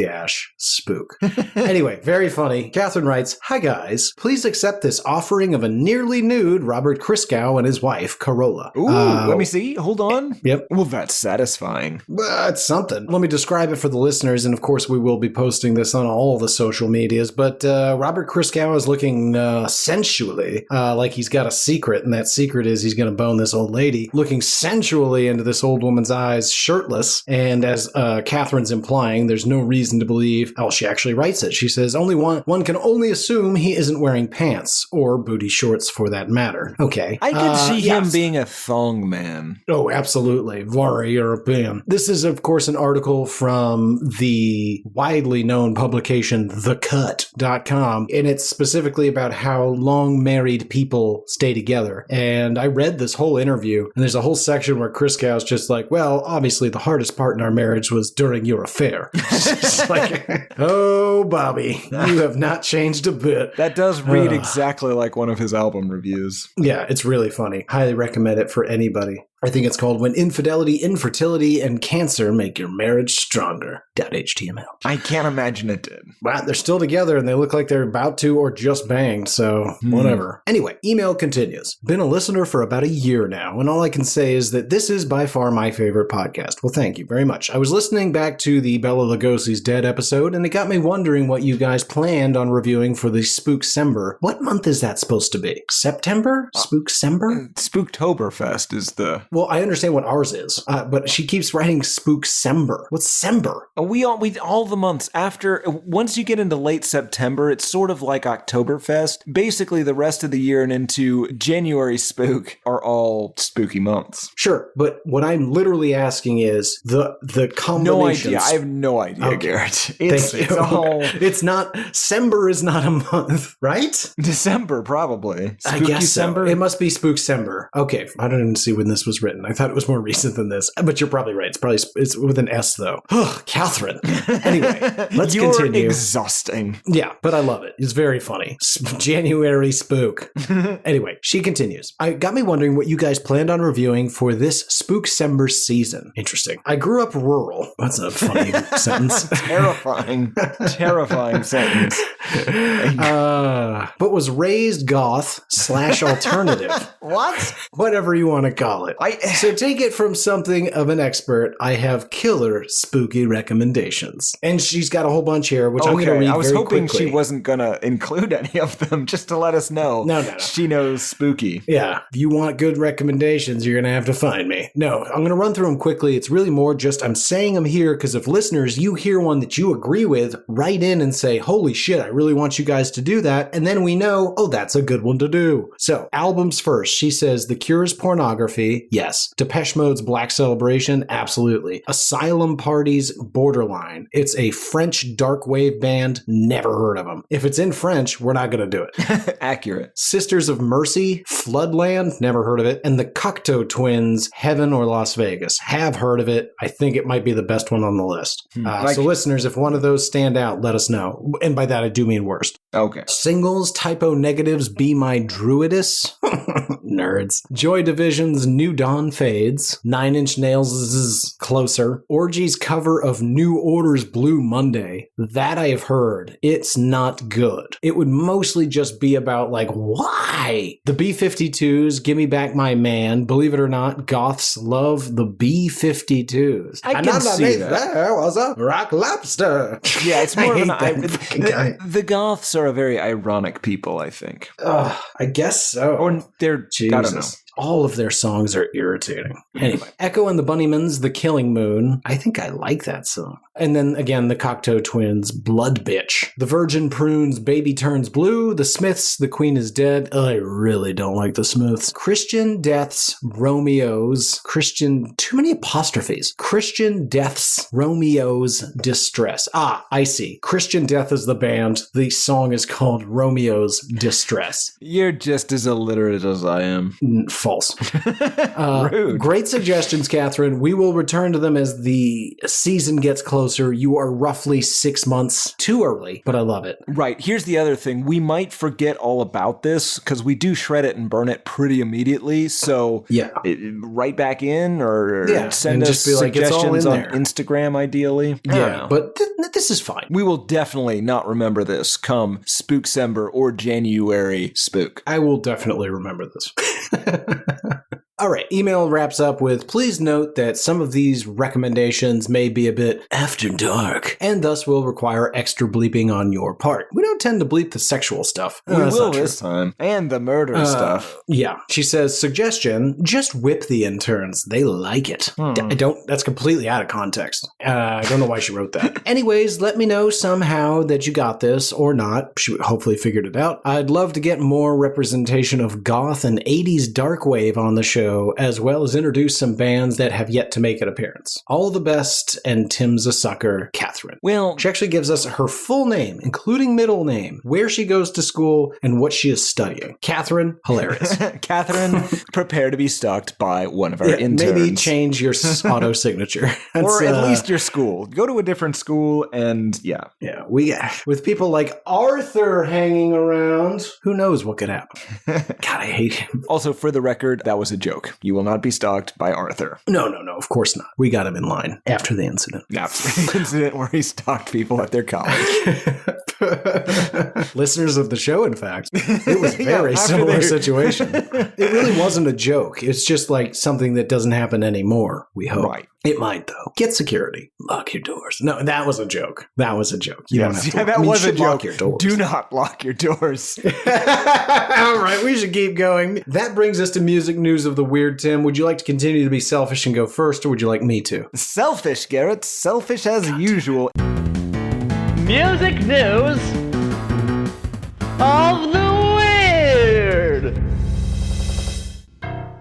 Anyway, very funny. Catherine writes, Hi guys, please accept this offering of a nearly nude Robert Christgau and his wife, Carola. Ooh, let me see. Hold on. Yep. Well, that's satisfying. It's something. Let me describe it for the listeners, and of course we will be posting this on all the social medias, but Robert Christgau is looking sensually like he's got a secret, and that secret is he's going to bone this old lady, looking sensually into this this old woman's eyes shirtless. And as Catherine's implying, there's no reason to believe, she actually writes it. She says, one can only assume he isn't wearing pants or booty shorts for that matter. Okay. I could see him being a thong man. Oh, absolutely. Very European. This is, of course, an article from the widely known publication thecut.com, and it's specifically about how long married people stay together. And I read this whole interview, and there's a whole section where Chris Cow's just like, well, obviously the hardest part in our marriage was during your affair. It's like, oh, Bobby, you have not changed a bit. That does read exactly like one of his album reviews. Yeah, it's really funny. Highly recommend it for anybody. I think it's called When Infidelity, Infertility, and Cancer Make Your Marriage Stronger. .html. I can't imagine it did. Well, they're still together and they look like they're about to or just banged, so whatever. Anyway, email continues. Been a listener for about a year now, and all I can say is that this is by far my favorite podcast. Well, thank you very much. I was listening back to the Bela Lugosi's Dead episode, and it got me wondering what you guys planned on reviewing for the Spooksember. What month is that supposed to be? September? Spooksember? Spooktoberfest is the... Well, I understand what ours is, but she keeps writing Spooksember. What's Sember? We all the months after, once you get into late September, it's sort of like Oktoberfest. Basically, the rest of the year and into January spook are all spooky months. Sure, but what I'm literally asking is the combinations. No idea. I have no idea, okay. Garrett. It's not, Sember is not a month, right? December, probably. I guess so. It must be Spooksember. Okay, I don't even see when this was written. I thought it was more recent than this, but you're probably right. It's with an S, though. Catherine. Anyway, let's continue. You're exhausting. Yeah, but I love it. It's very funny. January spook. Anyway, she continues. I got me wondering what you guys planned on reviewing for this Spooksember season. Interesting. I grew up rural. That's a funny sentence. Terrifying sentence. But was raised goth / alternative. What? Whatever you want to call it. So take it from something of an expert. I have killer spooky recommendations. And she's got a whole bunch here, which I'm going to read very quickly. I was hoping she wasn't going to include any of them just to let us know. No. She knows spooky. Yeah. If you want good recommendations, you're going to have to find me. No, I'm going to run through them quickly. It's really more just I'm saying them here because if listeners, you hear one that you agree with, write in and say, holy shit, I really want you guys to do that. And then we know, that's a good one to do. So albums first. She says The Cure's Pornography. Yes. Depeche Mode's Black Celebration. Absolutely. Asylum Party's Borderline. It's a French dark wave band. Never heard of them. If it's in French, we're not going to do it. Accurate. Sisters of Mercy, Floodland. Never heard of it. And the Cocteau Twins, Heaven or Las Vegas. Have heard of it. I think it might be the best one on the list. So listeners, if one of those stand out, let us know. And by that, I do mean worst. Okay. Singles, Typo Negatives, Be My Druidess. Nerds. Joy Division's New Dawn Fades. 9 Inch Nails' Closer. Orgy's cover of New Order's Blue Monday. That I have heard. It's not good. It would mostly just be about why? The B-52s, Gimme Back My Man. Believe it or not, goths love the B-52s. I can see that. There was a rock lobster. Yeah, it's more of the goths are a very ironic people, I think. I guess so. Or they're, Jesus. I don't know. All of their songs are irritating. Anyway, Echo and the Bunnymans, The Killing Moon. I think I like that song. And then again, the Cocteau Twins, Blood Bitch. The Virgin Prunes, Baby Turns Blue. The Smiths, The Queen is Dead. I really don't like the Smiths. Christian Deaths, Romeo's. Too many apostrophes. Christian Deaths, Romeo's Distress. I see. Christian Death is the band. The song is called Romeo's Distress. You're just as illiterate as I am. False. Rude. Great suggestions, Catherine. We will return to them as the season gets closer. You are roughly 6 months too early, but I love it. Right. Here's the other thing. We might forget all about this because we do shred it and burn it pretty immediately. So write back in or send us suggestions on Instagram, ideally. Yeah, but this is fine. We will definitely not remember this come Spooksember or January spook. I will definitely remember this. All right, email wraps up with, please note that some of these recommendations may be a bit after dark, and thus will require extra bleeping on your part. We don't tend to bleep the sexual stuff. We will this time. And the murder stuff. Yeah. She says, suggestion, just whip the interns. They like it. That's completely out of context. I don't know why she wrote that. Anyways, let me know somehow that you got this or not. She hopefully figured it out. I'd love to get more representation of goth and 80s dark wave on the show, as well as introduce some bands that have yet to make an appearance. All the best, and Tim's a sucker, Catherine. Well, she actually gives us her full name, including middle name, where she goes to school, and what she is studying. Catherine, hilarious. Catherine, prepare to be stalked by one of our interns. Maybe change your auto signature. Or at least your school. Go to a different school and yeah. Yeah, with people like Arthur hanging around, who knows what could happen. God, I hate him. Also, for the record, that was a joke. You will not be stalked by Arthur. No, of course not. We got him in line after the incident. After the incident where he stalked people at their college. Listeners of the show, in fact. It was a very similar situation. It really wasn't a joke. It's just like something that doesn't happen anymore, we hope. Right. It might, though. Get security. Lock your doors. No, that was a joke. That was a joke. You don't have to. That was a joke. Lock your doors. Do not lock your doors. All right, we should keep going. That brings us to music news of the weird, Tim. Would you like to continue to be selfish and go first, or would you like me to? Selfish, Garrett. Selfish as usual. Music news of the weird.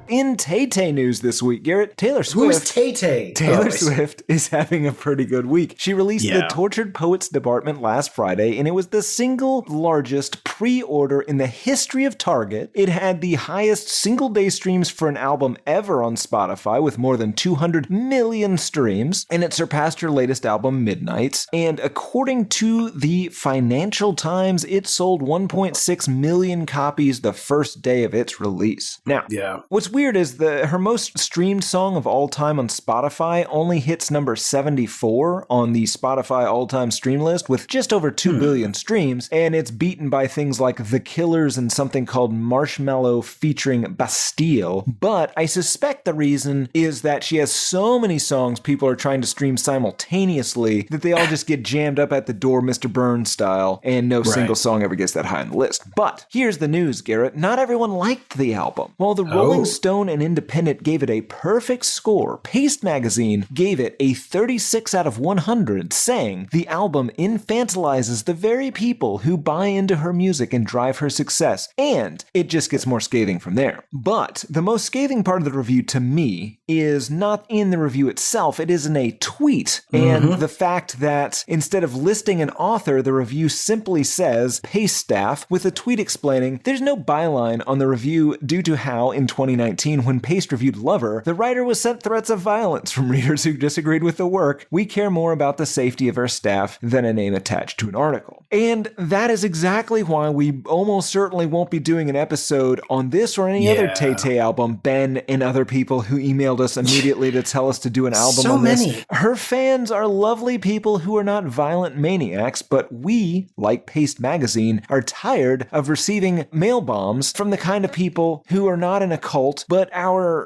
In Tay-Tay news this week, Garrett, Taylor Swift... Who is Tay-Tay? Taylor Swift is having a pretty good week. She released the Tortured Poets Department last Friday, and it was the single largest pre-order in the history of Target. It had the highest single-day streams for an album ever on Spotify, with more than 200 million streams, and it surpassed her latest album, Midnights. And according to the Financial Times, it sold 1.6 million copies the first day of its release. Now, what's weird is her most streamed song of all time on Spotify only hits number 74 on the Spotify all-time stream list with just over 2 billion streams, and it's beaten by things like The Killers and something called Marshmallow featuring Bastille. But I suspect the reason is that she has so many songs people are trying to stream simultaneously that they all just get jammed up at the door Mr. Burns style, and no single song ever gets that high on the list. But here's the news, Garrett. Not everyone liked the album. While the Rolling Stone and Independent gave it a perfect score, Paste Magazine gave it a 36 out of 100, saying the album infantilizes the very people who buy into her music and drive her success, and it just gets more scathing from there. But the most scathing part of the review to me is not in the review itself, it is in a tweet, and the fact that instead of listing an author, the review simply says Paste staff, with a tweet explaining there's no byline on the review due to how in 2019, when Paste reviewed Lover, the writer was sent threats of violence from readers who disagreed with the work. We care more about the safety of our staff than a name attached to an article. And that is exactly why we almost certainly won't be doing an episode on this or any other Tay-Tay album. Ben and other people who emailed us immediately to tell us to do an album on this. Her fans are lovely people who are not violent maniacs, but we, like Paste Magazine, are tired of receiving mail bombs from the kind of people who are not in a cult, but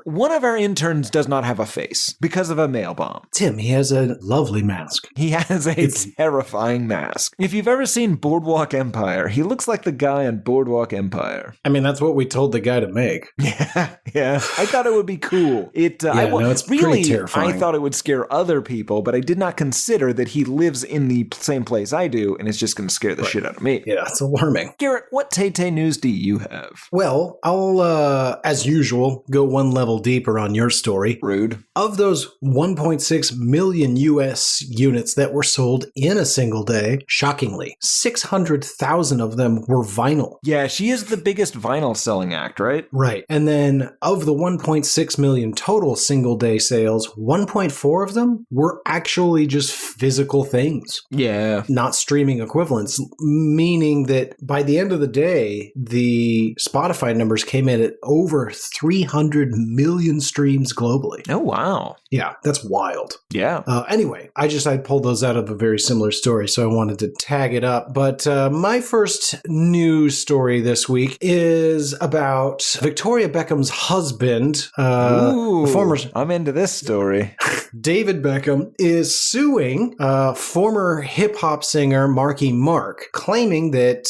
one of our interns does not have a face because of a mail bomb. Tim, he has a lovely mask. He has a terrifying mask. If you've ever seen Boardwalk Empire, he looks like the guy on Boardwalk Empire. I mean, that's what we told the guy to make. Yeah. I thought it would be cool. It's pretty terrifying. I thought it would scare other people, but I did not consider that he lives in the same place I do, and it's just going to scare the shit out of me. Yeah, it's alarming. Garrett, what Tay-Tay news do you have? Well, I'll, as usual, go one level deeper on your story. Rude. Of those 1.6 million US units that were sold in a single day, shockingly, 600,000 of them were vinyl. Yeah, she is the biggest vinyl selling act, right? Right. And then of the 1.6 million total single day sales, 1.4 of them were actually just physical things. Yeah. Not streaming equivalents, meaning that by the end of the day, the Spotify numbers came in at over 3 300 million streams globally. Oh, wow. Yeah, that's wild. Yeah. Anyway, I pulled those out of a very similar story, so I wanted to tag it up. But my first news story this week is about Victoria Beckham's husband, former... I'm into this story. David Beckham is suing former hip-hop singer Marky Mark, claiming that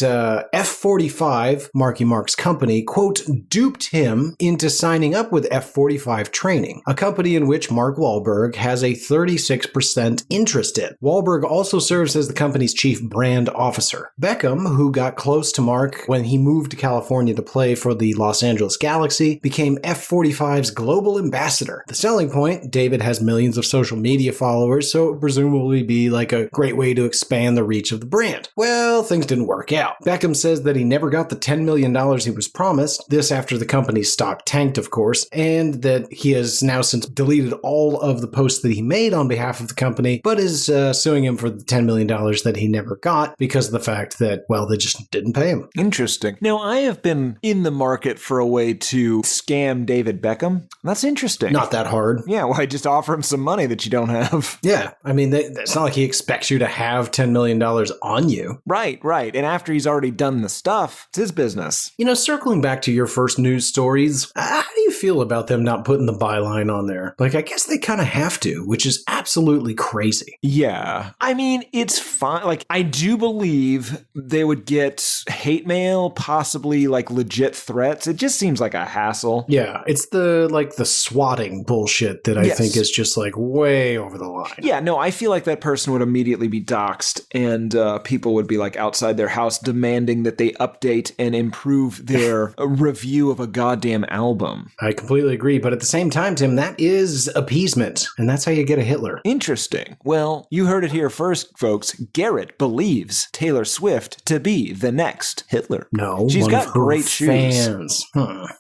F45, Marky Mark's company, quote, duped him into signing up with F45 Training, a company in which Mark Wahlberg has a 36% interest in. Wahlberg also serves as the company's chief brand officer. Beckham, who got close to Mark when he moved to California to play for the Los Angeles Galaxy, became F45's global ambassador. The selling point, David has millions of social media followers, so it would presumably be like a great way to expand the reach of the brand. Well, things didn't work out. Beckham says that he never got the $10 million he was promised, this after the company's stock tanked, of course, and that he has now since deleted all of the posts that he made on behalf of the company, but is suing him for the $10 million that he never got because of the fact that, well, they just didn't pay him. Interesting. Now, I have been in the market for a way to scam David Beckham. That's interesting. Not that hard. Yeah, well, I just offer him some money that you don't have. Yeah, I mean, it's not like he expects you to have $10 million on you. Right. And after he's already done the stuff, it's his business. You know, circling back to your first news stories, how do you feel about them not putting the byline on there? Like, I guess they kind of have to, which is absolutely crazy. Yeah. I mean, it's fine. Like, I do believe they would get hate mail, possibly like legit threats. It just seems like a hassle. Yeah, it's the swatting bullshit that I think is just like way over the line. Yeah, no, I feel like that person would immediately be doxxed and people would be like outside their house demanding that they update and improve their review of a goddamn album. I completely agree, but at the same time, Tim, that is appeasement, and that's how you get a Hitler. Interesting. Well, you heard it here first, folks. Garrett believes Taylor Swift to be the next Hitler. No, she's one got of her great fans. shoes.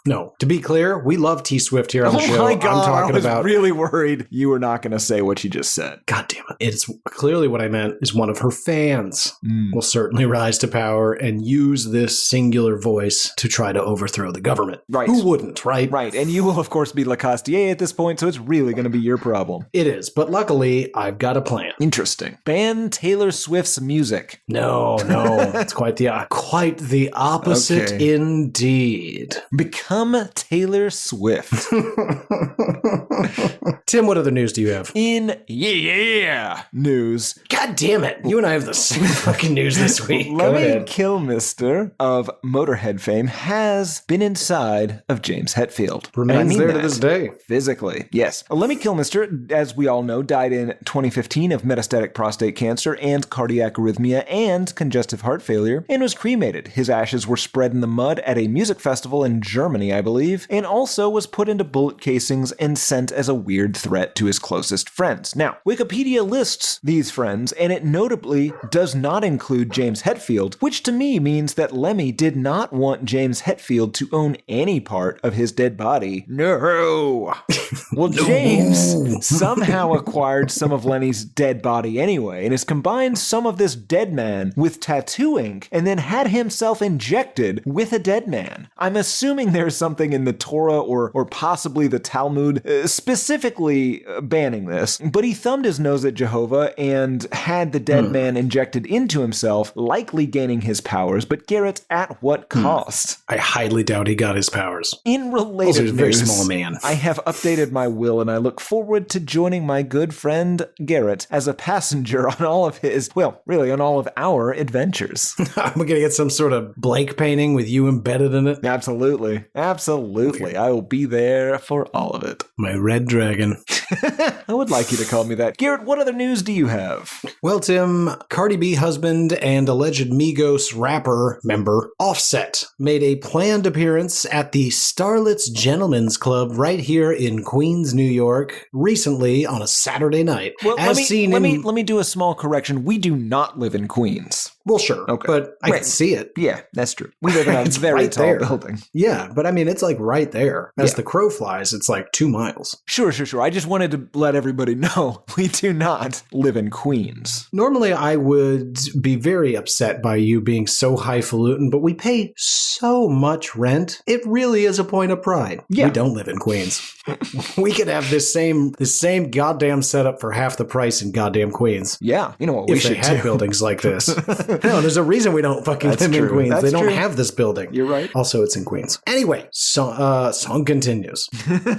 No, to be clear, we love T Swift here on the show. Oh my God, I'm talking I was really worried you were not going to say what you just said. God damn it. It's clearly what I meant is one of her fans will certainly rise to power and use this singular voice to try to overthrow the government. Right. Who wouldn't, right? Right. And you will, of course, be Lacostier at this point, so it's really going to be your problem. It is, but luckily, I've got a plan. Interesting. Ban Taylor Swift's music. No. It's quite the opposite indeed. Become Taylor Swift. Tim, what other news do you have? In news. God damn it. You and I have the same fucking news this week. Lemmy Kilmister of Motorhead fame has been inside of James Hetfield. Remains there to this day. Physically, yes. Lemmy Kilmister, as we all know, died in 2015 of metastatic prostate cancer and cardiac arrhythmia and congestive heart failure, and was cremated. His ashes were spread in the mud at a music festival in Germany, I believe, and also was put into bullet casings and sent as a weird threat to his closest friends. Now, Wikipedia lists these friends, and it notably does not include James Hetfield, which to me means that Lemmy did not want James Hetfield to own any part of his dead body. No! Well, James somehow acquired some of Lenny's dead body anyway, and has combined some of this dead man with tattoo ink, and then had himself injected with a dead man. I'm assuming there's something in the Torah or possibly the Talmud specifically banning this, but he thumbed his nose at Jehovah and had the dead man injected into himself, likely gaining his powers, but Garrett, at what cost? I highly doubt he got his powers. In related also, he's a very news, small man. I have updated my will and I look forward to joining my good friend Garrett as a passenger on all of his, well, really on all of our adventures. I'm going to get some sort of Blake painting with you embedded in it. Absolutely. Okay. I will be there for all of it. My red dragon. I would like you to call me that. Garrett, what other news do you have? Well, Tim, Cardi B husband and alleged Migos rapper member Offset made a planned appearance at the Starlet's Gentlemen's Club right here in Queens, New York, recently on a Saturday night. Well, let me do a small correction. We do not live in Queens. Well, sure. Okay. But I Right. can see it. Yeah, that's true. We live in a It's very right tall there. building. Yeah, but I mean, it's like right there. As Yeah. the crow flies, it's like 2 miles. Sure. I just wanted to let everybody know we do not live in Queens. Normally, I would be very upset by you being so highfalutin, but we pay so much rent. It really is a point of pride. Yeah. We don't live in Queens. We could have this same goddamn setup for half the price in goddamn Queens. Yeah, you know what we If they should had do. buildings like this. No, there's a reason we don't fucking That's live in true. Queens. That's They don't true. have this building. You're right. Also, it's in Queens. Anyway, song continues.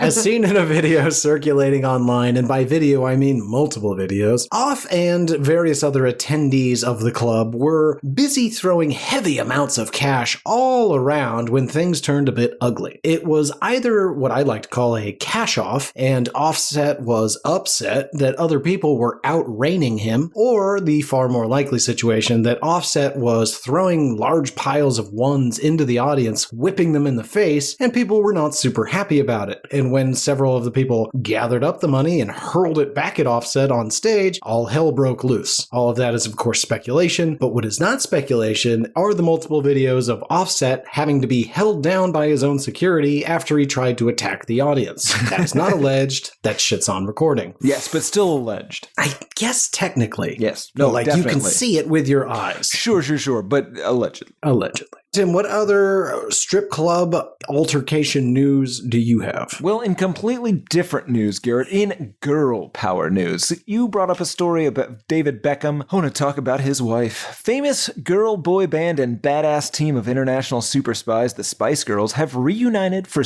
As seen in a video circulating online, and by video I mean multiple videos, Off and various other attendees of the club were busy throwing heavy amounts of cash all around when things turned a bit ugly. It was either what I like to call a cash off, and Offset was upset that other people were outraining him, or the far more likely situation that Offset was throwing large piles of ones into the audience, whipping them in the face, and people were not super happy about it. And when several of the people gathered up the money and hurled it back at Offset on stage, all hell broke loose. All of that is, of course, speculation, but what is not speculation are the multiple videos of Offset having to be held down by his own security after he tried to attack the audience. That is not alleged. That shit's on recording. Yes, but still alleged. I guess technically. Yes. No, No, like you definitely. can see it with your eyes. Sure, but allegedly. Allegedly. Tim, what other strip club altercation news do you have? Well, in completely different news, Garrett, in girl power news, you brought up a story about David Beckham. I want to talk about his wife. Famous girl boy band and badass team of international super spies, the Spice Girls, have reunited for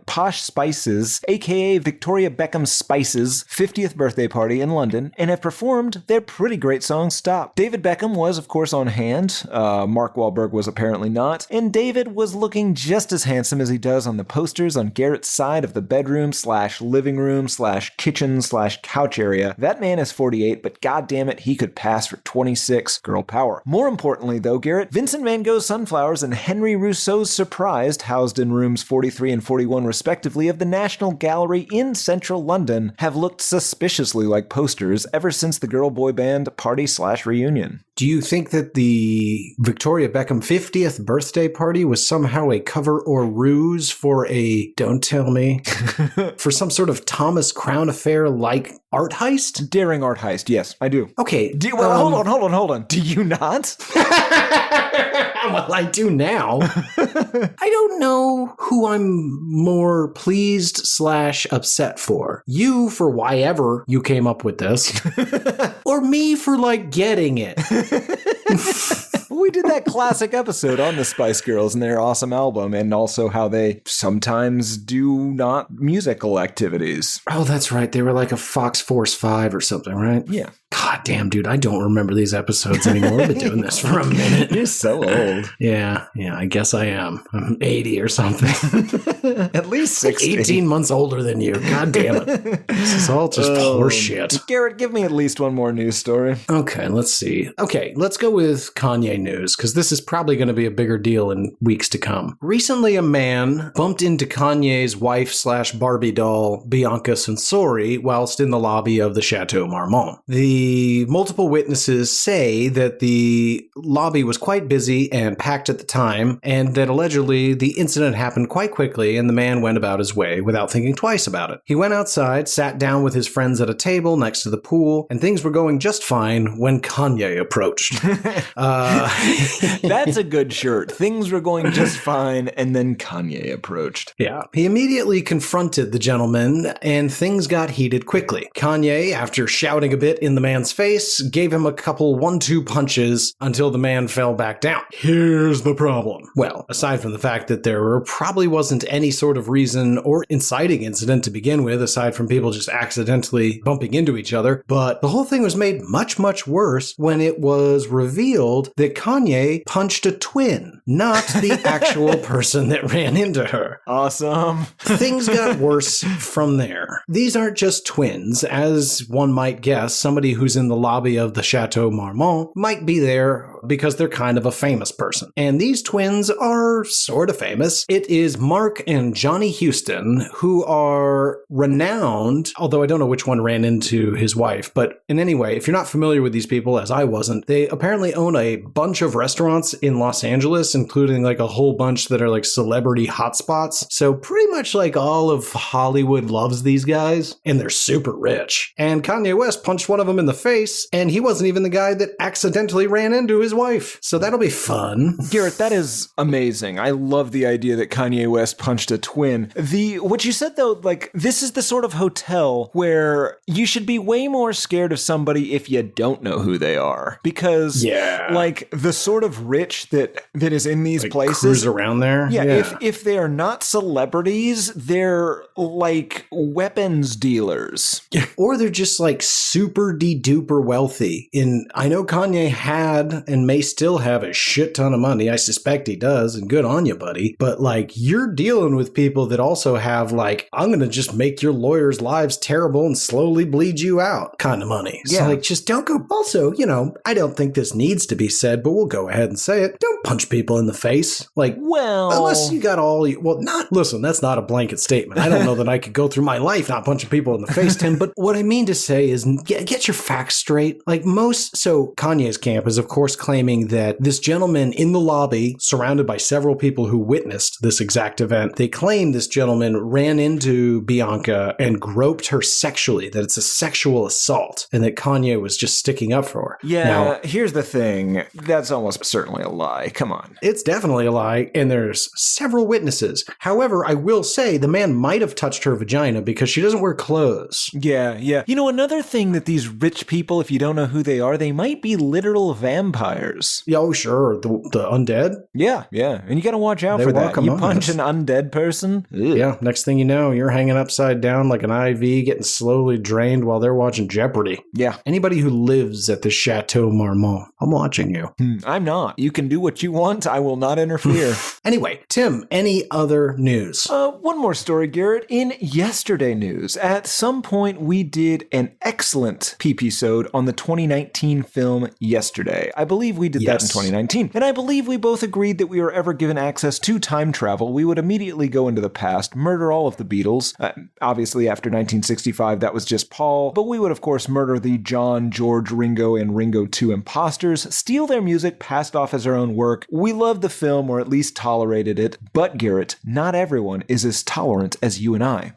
Posh Spice's, aka Victoria Beckham Spice's, 50th birthday party in London, and have performed their pretty great song Stop. David Beckham was, of course, on hand. Mark Wahlberg was apparently not. And David was looking just as handsome as he does on the posters on Garrett's side of the bedroom / living room / kitchen / couch area. That man is 48, but goddammit, he could pass for 26. Girl power. More importantly, though, Garrett, Vincent van Gogh's Sunflowers and Henry Rousseau's Surprised, housed in rooms 43 and 41 respectively of the National Gallery in central London, have looked suspiciously like posters ever since the girl boy band party / reunion. Do you think that the Victoria Beckham 50th birthday party was somehow a cover or ruse for a, don't tell me, for some sort of Thomas Crown Affair like art heist? Daring art heist, yes, I do. Okay. Hold on. Do you not? Well, I do now. I don't know who I'm more pleased / upset for. You for why ever you came up with this, or me for like getting it. We did that classic episode on the Spice Girls and their awesome album, and also how they sometimes do not musical activities. Oh, that's right. They were like a Fox Force 5 or something, right? Yeah. God damn, dude, I don't remember these episodes anymore. I've been doing this for a minute. You're so old. Yeah, I guess I am. I'm 80 or something. At least 60. 18 months older than you. God damn it. This is all just horse shit. Garrett, give me at least one more news story. Okay, let's see. Okay, let's go with Kanye news, because this is probably going to be a bigger deal in weeks to come. Recently, a man bumped into Kanye's wife / Barbie doll, Bianca Sensori, whilst in the lobby of the Chateau Marmont. The multiple witnesses say that the lobby was quite busy and packed at the time, and that allegedly the incident happened quite quickly and the man went about his way without thinking twice about it. He went outside, sat down with his friends at a table next to the pool, and things were going just fine when Kanye approached. That's a good shirt. Things were going just fine, and then Kanye approached. Yeah. He immediately confronted the gentleman, and things got heated quickly. Kanye, after shouting a bit in the man's face, gave him a couple 1-2 punches until the man fell back down. Here's the problem. Well, aside from the fact that there probably wasn't any sort of reason or inciting incident to begin with, aside from people just accidentally bumping into each other, but the whole thing was made much, much worse when it was revealed that Kanye punched a twin, not the actual person that ran into her. Awesome. Things got worse from there. These aren't just twins. As one might guess, somebody who's in the lobby of the Chateau Marmont might be there because they're kind of a famous person. And these twins are sort of famous. It is Mark and Johnny Houston, who are renowned, although I don't know which one ran into his wife, but in any way, if you're not familiar with these people, as I wasn't, they apparently own a bunch of restaurants in Los Angeles, including like a whole bunch that are like celebrity hotspots. So pretty much like all of Hollywood loves these guys, and they're super rich. And Kanye West punched one of them in the face, and he wasn't even the guy that accidentally ran into his wife. So that'll be fun. Garrett, that is amazing. I love the idea that Kanye West punched a twin. What you said though, like, this is the sort of hotel where you should be way more scared of somebody if you don't know who they are. Because like the sort of rich that is in these like places cruise around there. Yeah. If they are not celebrities, they're like weapons dealers. Or they're just like super de-duper wealthy. I know Kanye had and may still have a shit ton of money. I suspect he does, and good on you, buddy. But like, you're dealing with people that also have like, I'm going to just make your lawyers' lives terrible and slowly bleed you out kind of money. So like, just don't go. Also, you know, I don't think this needs to be said, but we'll go ahead and say it. Don't punch people in the face. Like, well, unless you got listen, that's not a blanket statement. I don't know that I could go through my life not punching people in the face, Tim, but what I mean to say is get your facts straight. Like so Kanye's camp is of course claiming that this gentleman in the lobby, surrounded by several people who witnessed this exact event, they claim this gentleman ran into Bianca and groped her sexually, that it's a sexual assault, and that Kanye was just sticking up for her. Yeah, now, here's the thing. That's almost certainly a lie. Come on. It's definitely a lie, and there's several witnesses. However, I will say the man might have touched her vagina because she doesn't wear clothes. Yeah. You know, another thing that these rich people, if you don't know who they are, they might be literal vampires. Yeah, oh, sure. The undead? Yeah. And you got to watch out for that. You punch an undead person. Ugh. Yeah, next thing you know, you're hanging upside down like an IV, getting slowly drained while they're watching Jeopardy. Yeah. Anybody who lives at the Chateau Marmont, I'm watching you. I'm not. You can do what you want. I will not interfere. Anyway, Tim, any other news? One more story, Garrett. In yesterday news, at some point we did an excellent Prepisode on the 2019 film Yesterday. I believe we did that in 2019. And I believe we both agreed that we were ever given access to time travel, we would immediately go into the past, murder all of the Beatles. Obviously, after 1965, that was just Paul. But we would, of course, murder the John, George, Ringo, and Ringo 2 imposters, steal their music, passed off as our own work. We loved the film, or at least tolerated it. But, Garrett, not everyone is as tolerant as you and I.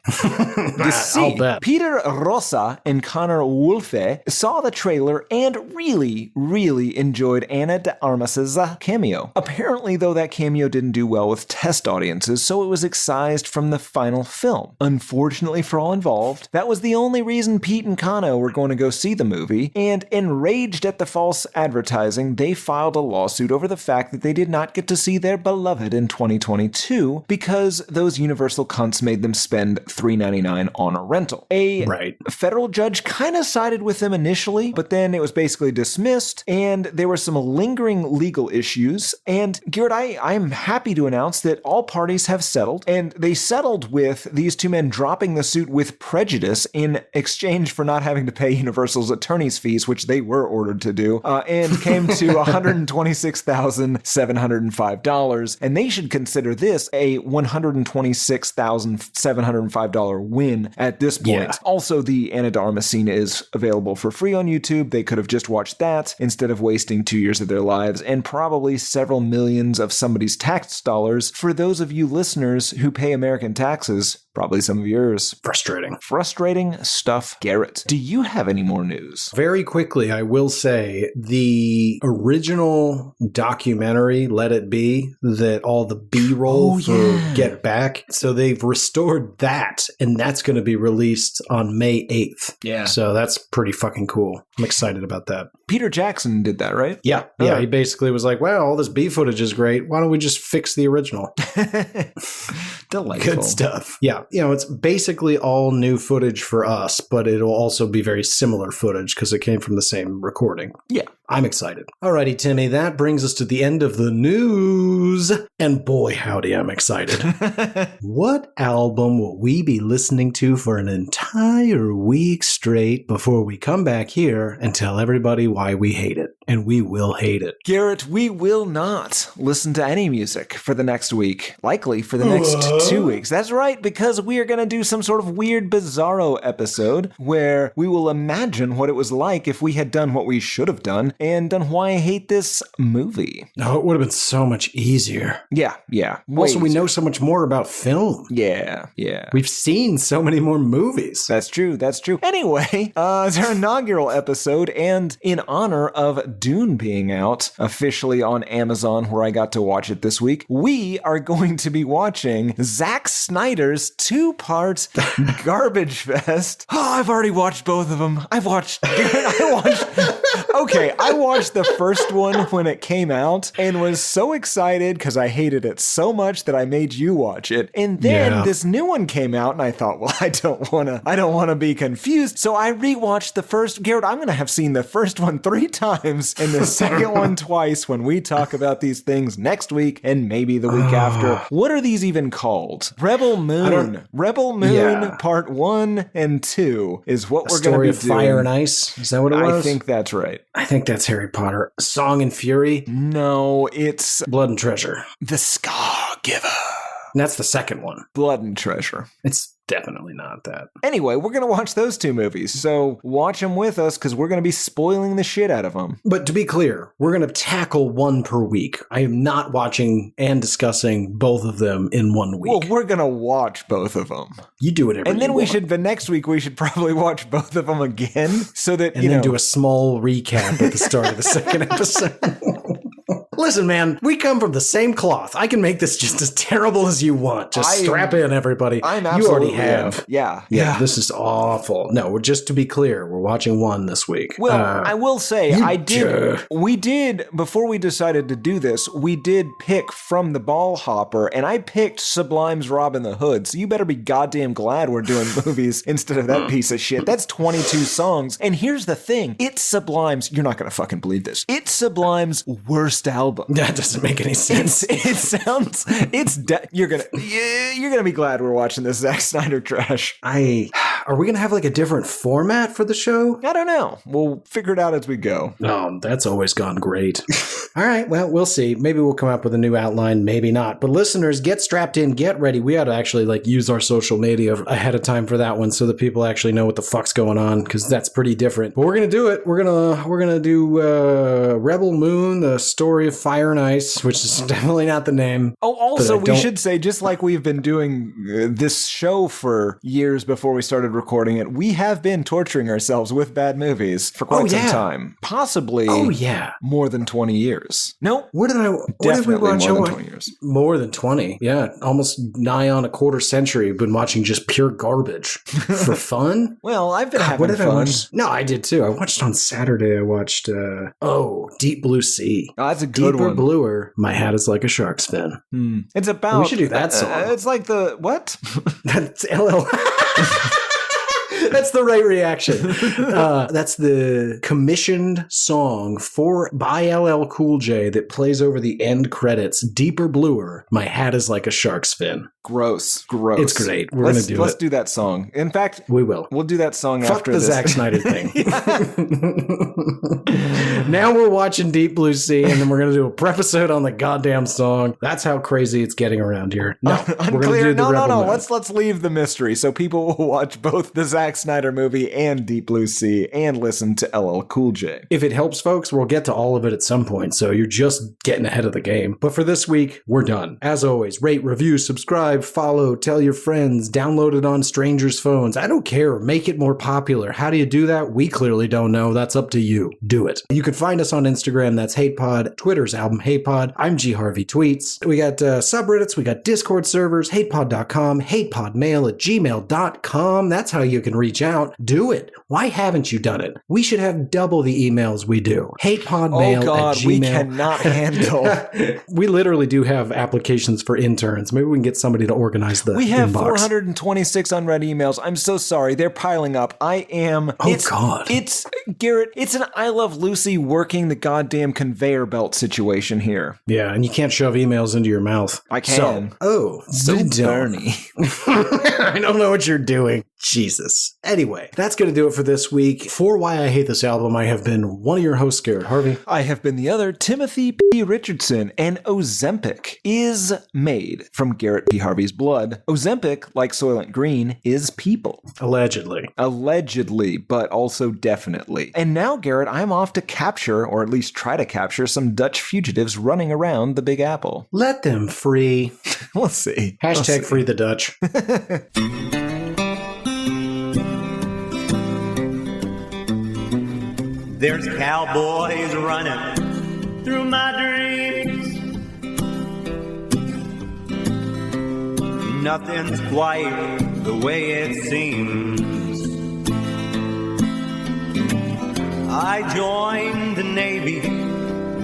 You see, Peter Rosa and Connor Wolfe saw the trailer and really, really enjoyed Ana de Armas's cameo. Apparently, though, that cameo didn't do well with test audiences, so it was excised from the final film. Unfortunately for all involved, that was the only reason Pete and Kano were going to go see the movie, and enraged at the false advertising, they filed a lawsuit over the fact that they did not get to see their beloved in 2022 because those Universal cunts made them spend $3.99 on a rental. A federal judge kind of sided with them initially, but then it was basically dismissed, and there were some lingering legal issues. And Garrett, I'm happy to announce that all parties have settled, and they settled with these two men dropping the suit with prejudice in exchange for not having to pay Universal's attorney's fees, which they were ordered to do, and came to $126,705. And they should consider this a $126,705 win at this point. Yeah. Also, the Ana de Armas scene is available for free on YouTube. They could have just watched that instead of wasting 2 years of their lives and probably several millions of somebody's tax dollars. For those of you listeners who pay American taxes, probably some of yours. Frustrating stuff, Garrett. Do you have any more news? Very quickly, I will say the original documentary, Let It Be, that all the B-roll for Get Back, so they've restored that, and that's going to be released on May 8th. Yeah. So that's pretty fucking cool. I'm excited about that. Peter Jackson did that, right? Yeah. Yeah, he basically was like, well, all this B footage is great. Why don't we just fix the original? Delightful. Good stuff. Yeah. You know, it's basically all new footage for us, but it'll also be very similar footage because it came from the same recording. Yeah. I'm excited. Alrighty, Timmy, that brings us to the end of the news. And boy, howdy, I'm excited. What album will we be listening to for an entire week straight before we come back here and tell everybody why we hate it? And we will hate it. Garrett, we will not listen to any music for the next week. Likely for the next 2 weeks. That's right, because we are going to do some sort of weird bizarro episode where we will imagine what it was like if we had done what we should have done and done Why I Hate This movie. Oh, it would have been so much easier. Yeah. Also, we know so much more about film. Yeah. We've seen so many more movies. That's true. Anyway, it's our inaugural episode, and in honor of Dune being out officially on Amazon, where I got to watch it this week, we are going to be watching Zack Snyder's 2-part Garbage Fest. Oh, I've already watched both of them. I watched the first one when it came out and was so excited because I hated it so much that I made you watch it. And then this new one came out and I thought, well, I don't want to be confused. So I rewatched the first. Garrett, I'm going to have seen the first one 3 times and the second one twice when we talk about these things next week and maybe the week after. What are these even called? Rebel Moon. Part 1 and 2 is what we're going to be doing. Story of Fire and Ice? Is that what it was? I think that's right. I think that's Harry Potter. Song and Fury? No, it's Blood and Treasure. The Scar Giver. And that's the second one. Blood and Treasure. It's definitely not that. Anyway, we're going to watch those 2 movies, so watch them with us because we're going to be spoiling the shit out of them. But to be clear, we're going to tackle one per week. I am not watching and discussing both of them in 1 week. Well, we're going to watch both of them. You do whatever and then you want. The next week, we should probably watch both of them again so that, and then do a small recap at the start of the second episode. Listen, man, we come from the same cloth. I can make this just as terrible as you want. Strap in, everybody. I'm absolutely. You already have. Yeah. This is awful. No, just to be clear, we're watching one this week. Well, I will say, we did, before we decided to do this, we did pick from the ball hopper, and I picked Sublime's Robin the Hood, so you better be goddamn glad we're doing movies instead of that piece of shit. That's 22 songs, and here's the thing. It's Sublime's, you're not gonna fucking believe this, it's Sublime's worst album. That doesn't make any sense. You're gonna be glad we're watching this Zack Snyder trash. Are we gonna have like a different format for the show? I don't know. We'll figure it out as we go. Oh, that's always gone great. All right, well, we'll see. Maybe we'll come up with a new outline, maybe not. But listeners, get strapped in, get ready. We ought to actually use our social media ahead of time for that one so that people actually know what the fuck's going on, because that's pretty different. But we're gonna do it. We're gonna do Rebel Moon, the Story of Fire and Ice, which is definitely not the name. Oh, also, we should say, just like we've been doing this show for years before we started recording it, we have been torturing ourselves with bad movies for quite some time. Possibly more than 20 years. Nope. What did we watch? More than 20 years. More than 20. Yeah. Almost nigh on a quarter century. Been watching just pure garbage for fun. Well, I've been having fun. No, I did too. I watched on Saturday. I watched, Deep Blue Sea. Oh, that's a good Deeper one. Bluer, My Hat is Like a Shark's Fin. It's about... We should do that song. It's like the... What? That's LL... That's the right reaction. That's the commissioned song by LL Cool J that plays over the end credits. Deeper Bluer, My Hat is Like a Shark's Fin. Gross. It's great. Let's do that song. In fact, we will. We'll do that song Fuck after the this. Zack Snyder thing. Now we're watching Deep Blue Sea, and then we're going to do a prepisode on the goddamn song. That's how crazy it's getting around here. No, we're going to do the Rebel Moon. Let's leave the mystery so people will watch both the Zack Snyder movie and Deep Blue Sea and listen to LL Cool J. If it helps folks, we'll get to all of it at some point, so you're just getting ahead of the game. But for this week, we're done. As always, rate, review, subscribe, follow, tell your friends, download it on strangers' phones. I don't care. Make it more popular. How do you do that? We clearly don't know. That's up to you. Do it. You can find us on Instagram. That's HatePod. Twitter's Album HatePod. I'm G Harvey Tweets. We got subreddits. We got Discord servers. HatePod.com. HatePodMail@gmail.com. That's how you can reach out. Do it. Why haven't you done it? We should have double the emails we do. HatePodMail@gmail. Oh God, we cannot handle. We literally do have applications for interns. Maybe we can get somebody to organize the We have inbox. 426 unread emails. I'm so sorry. They're piling up. God. It's Garrett, it's an I Love Lucy working the goddamn conveyor belt situation here. Yeah, and you can't shove emails into your mouth. I can. So Bernie. I don't know what you're doing. Jesus. Anyway, that's going to do it for this week. For Why I Hate This Album, I have been one of your hosts, Garrett Harvey. I have been the other, Timothy P. Richardson, and Ozempic is made from Garrett P. Harvey's blood. Ozempic, like Soylent Green, is people. Allegedly. Allegedly, but also definitely. And now, Garrett, I'm off to capture, or at least try to capture, some Dutch fugitives running around the Big Apple. Let them free. We'll see. Hashtag free the Dutch. There's cowboys running through my dreams. Nothing's quite the way it seems. I joined the Navy,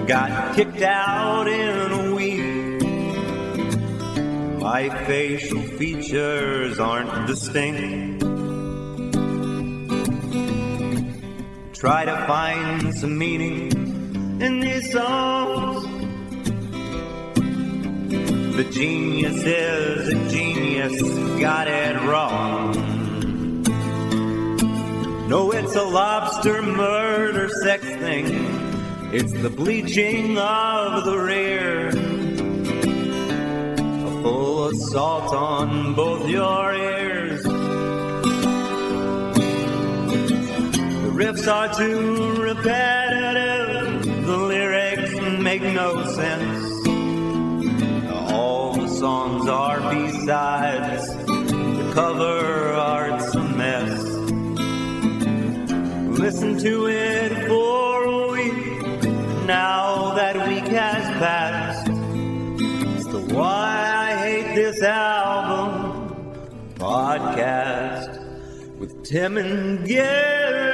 got kicked out in a week. My facial features aren't distinct. Try to find some meaning in these songs. The genius is a genius, got it wrong. No, it's a lobster murder sex thing. It's the bleaching of the rear. A full assault on both your ears. The riffs are too repetitive. The lyrics make no sense. All the songs are B-sides. The cover art's a mess. Listen to it for a week. Now that week has passed. It's the Why I Hate This Album podcast with Tim and Garrett.